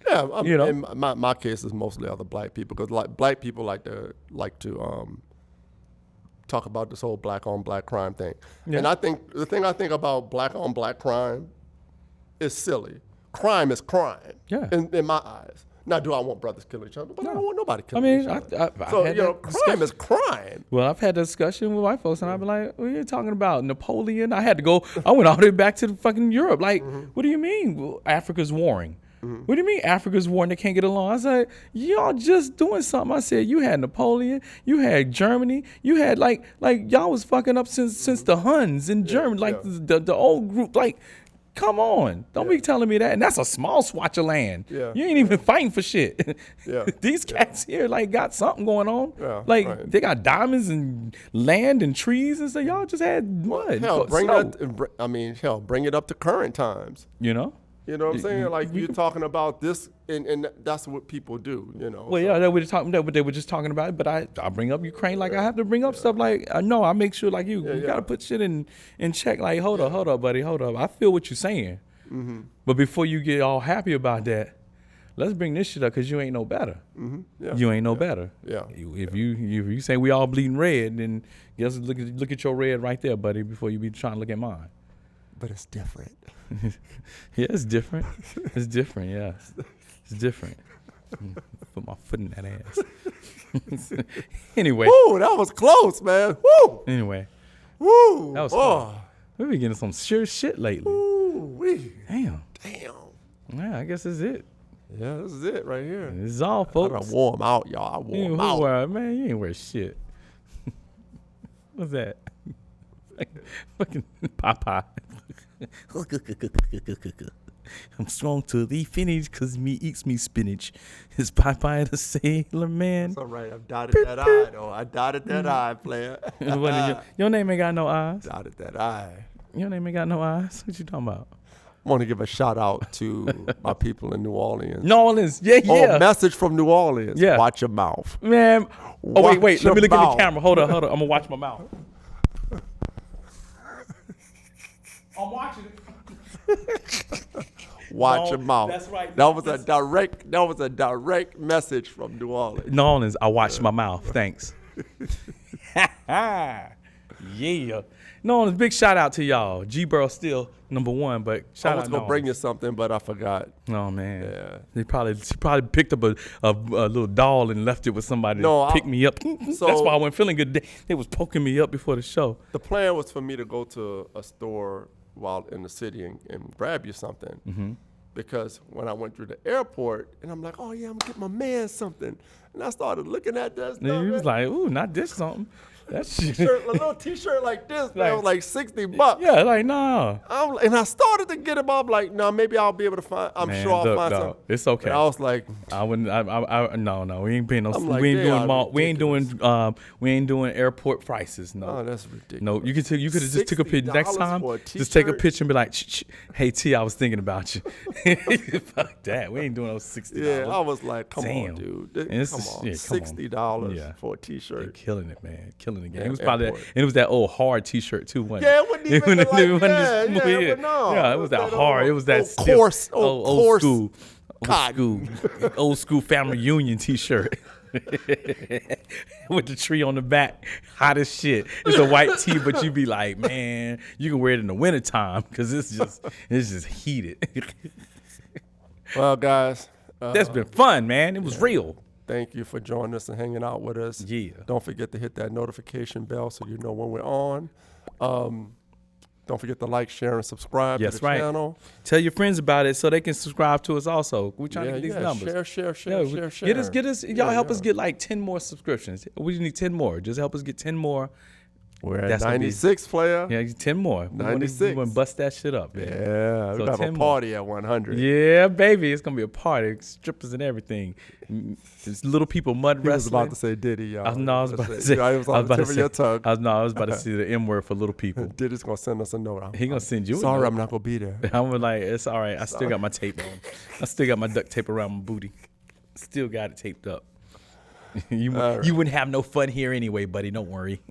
Speaker 2: Yeah, in my case is mostly other black people, because black people like to talk about this whole black on black crime thing.
Speaker 1: Yeah.
Speaker 2: And I think the thing I think about black on black crime is silly. Crime is crime.
Speaker 1: Yeah.
Speaker 2: In my eyes. Now, do I want brothers killing each other? But I don't want nobody killing each other.
Speaker 1: I've
Speaker 2: So
Speaker 1: had that
Speaker 2: crime is crime.
Speaker 1: Well, I've had that discussion with white folks, and I've been like, "What are you talking about? Napoleon?" I went all the way back to fucking Europe. Like, what do you mean? Well, Africa's warring. What do you mean Africa's warring? They can't get along. I was like, y'all just doing something. I said, you had Napoleon, you had Germany, you had like y'all was fucking up since the Huns in Germany, like the old group. Like, come on, don't be telling me that. And that's a small swatch of land.
Speaker 2: Yeah.
Speaker 1: You ain't even fighting for shit.
Speaker 2: Yeah.
Speaker 1: These cats here got something going on.
Speaker 2: Yeah,
Speaker 1: like
Speaker 2: right.
Speaker 1: they got diamonds and land and trees and stuff. Y'all just had mud.
Speaker 2: Hell, bring
Speaker 1: snow.
Speaker 2: bring it up to current times.
Speaker 1: You know?
Speaker 2: You know what I'm saying? Like, you're talking about this, and that's what people do,
Speaker 1: Well, yeah, they were just talking about it, but I bring up Ukraine like I have to bring up stuff like, no, I make sure like you got to put shit in check. Like, hold up, buddy, hold up. I feel what you're saying. Mm-hmm. But before you get all happy about that, let's bring this shit up, because you ain't no better.
Speaker 2: Mm-hmm. Yeah.
Speaker 1: You ain't no better.
Speaker 2: Yeah.
Speaker 1: If you say we all bleeding red, then just look at your red right there, buddy, before you be trying to look at mine.
Speaker 2: But it's different.
Speaker 1: Yeah, it's different. It's different, yeah. It's different. Put my foot in that ass. Anyway.
Speaker 2: Woo, that was close, man. Woo.
Speaker 1: Anyway.
Speaker 2: Woo.
Speaker 1: That was fun. We've been getting some serious shit lately.
Speaker 2: Woo-wee.
Speaker 1: Damn. Yeah, I guess this is it.
Speaker 2: Yeah, this is it right here.
Speaker 1: This is all, folks.
Speaker 2: I done wore 'em out, y'all. I wore 'em out.
Speaker 1: Man, you ain't wear shit. What's that? Fucking Popeye. I'm strong to the finish, cause me eats me spinach. Is Popeye the sailor man?
Speaker 2: That's all right. I've dotted that I, though. I dotted that I, player.
Speaker 1: Your name ain't got no eyes.
Speaker 2: Dotted that I.
Speaker 1: Your name ain't got no eyes. What you talking about?
Speaker 2: I want to give a shout out to my people in New Orleans.
Speaker 1: New Orleans, yeah.
Speaker 2: Oh, message from New Orleans.
Speaker 1: Yeah.
Speaker 2: Watch your mouth.
Speaker 1: Man. Oh, wait.
Speaker 2: Watch
Speaker 1: Let me look
Speaker 2: your
Speaker 1: at the
Speaker 2: mouth.
Speaker 1: camera. Hold on. I'm going to watch my mouth. I'm watching it.
Speaker 2: Watch your mouth.
Speaker 1: That's right.
Speaker 2: That was a direct message from New Orleans.
Speaker 1: New Orleans, I watched my mouth. Thanks. Yeah. New Orleans, big shout out to y'all. G-Burl still number one, but shout out
Speaker 2: I was gonna bring you something, but I forgot.
Speaker 1: Oh man.
Speaker 2: Yeah.
Speaker 1: She probably picked up a little doll and left it with somebody
Speaker 2: No,
Speaker 1: to pick me up. That's why I wasn't feeling good. They was poking me up before the show.
Speaker 2: The plan was for me to go to a store while in the city and grab you something.
Speaker 1: Mm-hmm.
Speaker 2: Because when I went through the airport, and I'm like, oh yeah, I'm gonna get my man something. And I started looking at that stuff.
Speaker 1: And he was like, ooh, not this something. That shit.
Speaker 2: A little T-shirt like this, man, was like $60.
Speaker 1: Yeah, like nah.
Speaker 2: And I started to get them. I'm like, no, maybe I'll be able to find. I'm
Speaker 1: Man,
Speaker 2: sure I'll
Speaker 1: look,
Speaker 2: find
Speaker 1: dog,
Speaker 2: some.
Speaker 1: it's okay.
Speaker 2: And I was like,
Speaker 1: I wouldn't. No. We ain't paying no.
Speaker 2: I'm like,
Speaker 1: we ain't
Speaker 2: they
Speaker 1: doing
Speaker 2: are
Speaker 1: mall. We ain't doing.
Speaker 2: ridiculous.
Speaker 1: We ain't doing airport prices. No.
Speaker 2: oh, that's ridiculous.
Speaker 1: No, you could have just took a picture next
Speaker 2: $60
Speaker 1: time.
Speaker 2: for a
Speaker 1: Just take a
Speaker 2: t-shirt?
Speaker 1: picture and be like, "Hey T, I was thinking about you." Fuck that. We ain't doing those $60.
Speaker 2: Yeah, I was like, come
Speaker 1: Damn.
Speaker 2: on, dude.
Speaker 1: And this
Speaker 2: Come
Speaker 1: is-
Speaker 2: on,
Speaker 1: yeah, come on.
Speaker 2: $60
Speaker 1: Yeah.
Speaker 2: for a
Speaker 1: They're
Speaker 2: T-shirt.
Speaker 1: killing it, man. Killing it. Again.
Speaker 2: Damn
Speaker 1: It was probably that,
Speaker 2: airport.
Speaker 1: and it was that old hard T-shirt too, wasn't
Speaker 2: Yeah,
Speaker 1: it?
Speaker 2: it wasn't even like,
Speaker 1: wasn't
Speaker 2: yeah,
Speaker 1: just-
Speaker 2: yeah, but no.
Speaker 1: Yeah, it was that
Speaker 2: old-
Speaker 1: hard. It was that
Speaker 2: old
Speaker 1: stiff,
Speaker 2: coarse,
Speaker 1: old school,
Speaker 2: cotton.
Speaker 1: old school family union T-shirt. With the tree on the back, hot as shit. It's a white tee, but you be like, man, you can wear it in the wintertime because it's just heated.
Speaker 2: Well, guys,
Speaker 1: That's been fun, man. It was real.
Speaker 2: thank you for joining us and hanging out with us.
Speaker 1: Yeah.
Speaker 2: Don't forget to hit that notification bell so you know when we're on. Don't forget to like, share, and subscribe
Speaker 1: Yes,
Speaker 2: to the
Speaker 1: right.
Speaker 2: channel.
Speaker 1: Tell your friends about it so they can subscribe to us also. We're trying to get these numbers.
Speaker 2: Share.
Speaker 1: Get us. Y'all
Speaker 2: Yeah,
Speaker 1: help us
Speaker 2: yeah.
Speaker 1: get like 10 more subscriptions. We just need 10 more. Just help us get 10 more.
Speaker 2: We're at
Speaker 1: That's gonna be-
Speaker 2: 96, player.
Speaker 1: Yeah, 10 more. We
Speaker 2: 96.
Speaker 1: want to bust that shit up, man.
Speaker 2: Yeah,
Speaker 1: So
Speaker 2: we're gonna have
Speaker 1: 10
Speaker 2: a
Speaker 1: more.
Speaker 2: party at 100.
Speaker 1: Yeah, baby, it's gonna be a party, strippers and everything. It's little people mud
Speaker 2: He was
Speaker 1: wrestling.
Speaker 2: about to say Diddy, y'all.
Speaker 1: I was about to say.
Speaker 2: Yeah, it was on the tip of your tongue.
Speaker 1: I was about to say the M word for little people.
Speaker 2: Diddy's gonna send us a note.
Speaker 1: He gonna send you.
Speaker 2: Sorry,
Speaker 1: a
Speaker 2: I'm
Speaker 1: note.
Speaker 2: not gonna be there.
Speaker 1: I'm like, it's all right. I still got my tape on. I still got my duct tape around my booty. Still got it taped up. You
Speaker 2: All right.
Speaker 1: you wouldn't have no fun here anyway, buddy. Don't worry.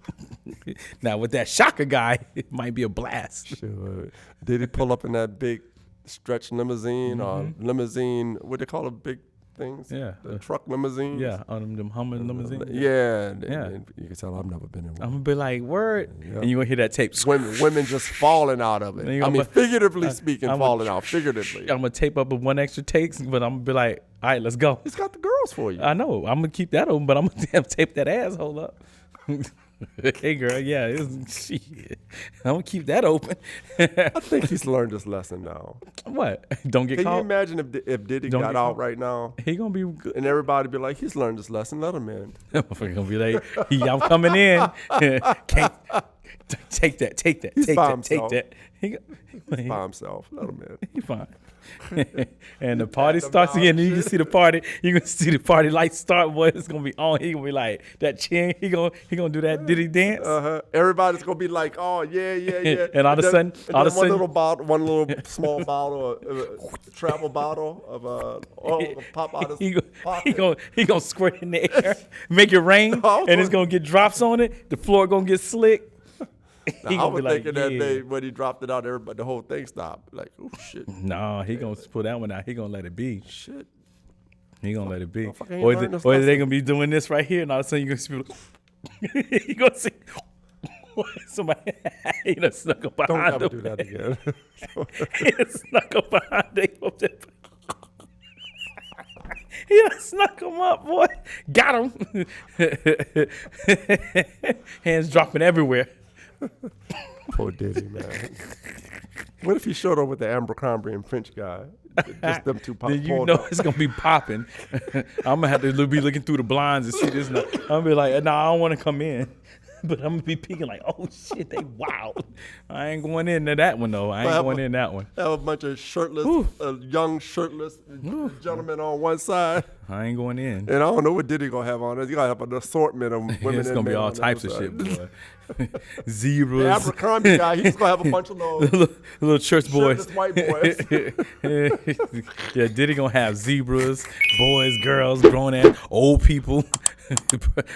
Speaker 1: Now with that Shaka guy, it might be a blast.
Speaker 2: Sure. Did he pull up in that big stretch limousine or limousine? What they call it, big things?
Speaker 1: Yeah.
Speaker 2: The truck limousines.
Speaker 1: Yeah, on them humming limousine.
Speaker 2: Yeah.
Speaker 1: Yeah.
Speaker 2: And you can tell I've never been in one.
Speaker 1: I'm gonna be like, word,
Speaker 2: Yeah.
Speaker 1: and you gonna hear that tape.
Speaker 2: Women just falling out of it.
Speaker 1: And you
Speaker 2: I mean,
Speaker 1: gonna-
Speaker 2: figuratively speaking,
Speaker 1: I'm
Speaker 2: falling out. Figuratively.
Speaker 1: I'm gonna tape up with one extra takes, but I'm gonna be like, all right, let's go.
Speaker 2: He's got the girls for you.
Speaker 1: I know. I'm gonna keep that open, but I'm gonna have to tape that asshole up. Hey, girl, yeah, shit. I'm gonna keep that open.
Speaker 2: I think he's learned his lesson now.
Speaker 1: What? Don't get
Speaker 2: Can you
Speaker 1: caught.
Speaker 2: imagine if Diddy
Speaker 1: Don't
Speaker 2: got
Speaker 1: get
Speaker 2: out
Speaker 1: caught.
Speaker 2: right now
Speaker 1: He gonna be good.
Speaker 2: and everybody be like, he's learned his lesson, let him in.
Speaker 1: Motherfucker gonna be like, I'm coming in. Can't take that. Take that.
Speaker 2: He's
Speaker 1: Take
Speaker 2: by
Speaker 1: that. Take
Speaker 2: himself.
Speaker 1: that.
Speaker 2: By himself, let him in.
Speaker 1: He fine. And the party starts again. And you can see the party. You can see the party lights start. Boy, it's gonna be on. He gonna be like that chin. He gonna do that Diddy dance.
Speaker 2: Everybody's gonna be like, "Oh yeah."
Speaker 1: And all of a sudden- all of a sudden-
Speaker 2: one little small bottle, travel bottle of pop out his
Speaker 1: He
Speaker 2: pocket.
Speaker 1: gonna squirt in the air, make it rain, and it's gonna get drops on it. The floor gonna get slick. He
Speaker 2: I
Speaker 1: gonna
Speaker 2: was
Speaker 1: be like,
Speaker 2: thinking that
Speaker 1: yeah.
Speaker 2: day when he dropped it out, everybody, the whole thing stopped. Like, oh shit,
Speaker 1: No, he gonna pull that one out. He gonna let it be.
Speaker 2: shit.
Speaker 1: He gonna let it be.
Speaker 2: Motherfucker ain't
Speaker 1: Or
Speaker 2: learned this
Speaker 1: is they
Speaker 2: lesson.
Speaker 1: gonna be doing this right here, and all of a sudden you gonna see people. You gonna see somebody. He done snuck up
Speaker 2: Don't
Speaker 1: behind
Speaker 2: ever
Speaker 1: them.
Speaker 2: do that again.
Speaker 1: He done snuck up behind them. He done snuck him up, boy. Got him. Hands dropping everywhere.
Speaker 2: Poor Diddy, man. What if he showed up with the Abercrombie and French guy? Just them two
Speaker 1: Then you
Speaker 2: pulled
Speaker 1: know
Speaker 2: up.
Speaker 1: it's gonna be popping. I'm gonna have to be looking through the blinds and see this. I'm gonna be like, nah, I don't want to come in. But I'm gonna be peeking like, oh shit, they wild. I ain't going into that one though. I ain't going in that one.
Speaker 2: Have a bunch of shirtless, young shirtless gentlemen on one side.
Speaker 1: I ain't going in.
Speaker 2: And I don't know what Diddy gonna have on it. You gotta have an assortment of women.
Speaker 1: It's
Speaker 2: and
Speaker 1: gonna be
Speaker 2: men
Speaker 1: all
Speaker 2: on the
Speaker 1: types of
Speaker 2: other
Speaker 1: shit,
Speaker 2: side.
Speaker 1: boy.
Speaker 2: The
Speaker 1: Zebras,
Speaker 2: Abercrombie guy, he's gonna have a bunch of those
Speaker 1: little church boys.
Speaker 2: shirtless white boys.
Speaker 1: Yeah, Diddy gonna have zebras, boys, girls, grown ass, old people.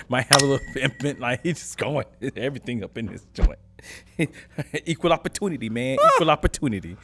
Speaker 1: Might have a little infant. Like he's just going everything up in this joint. Equal opportunity, man. Equal opportunity.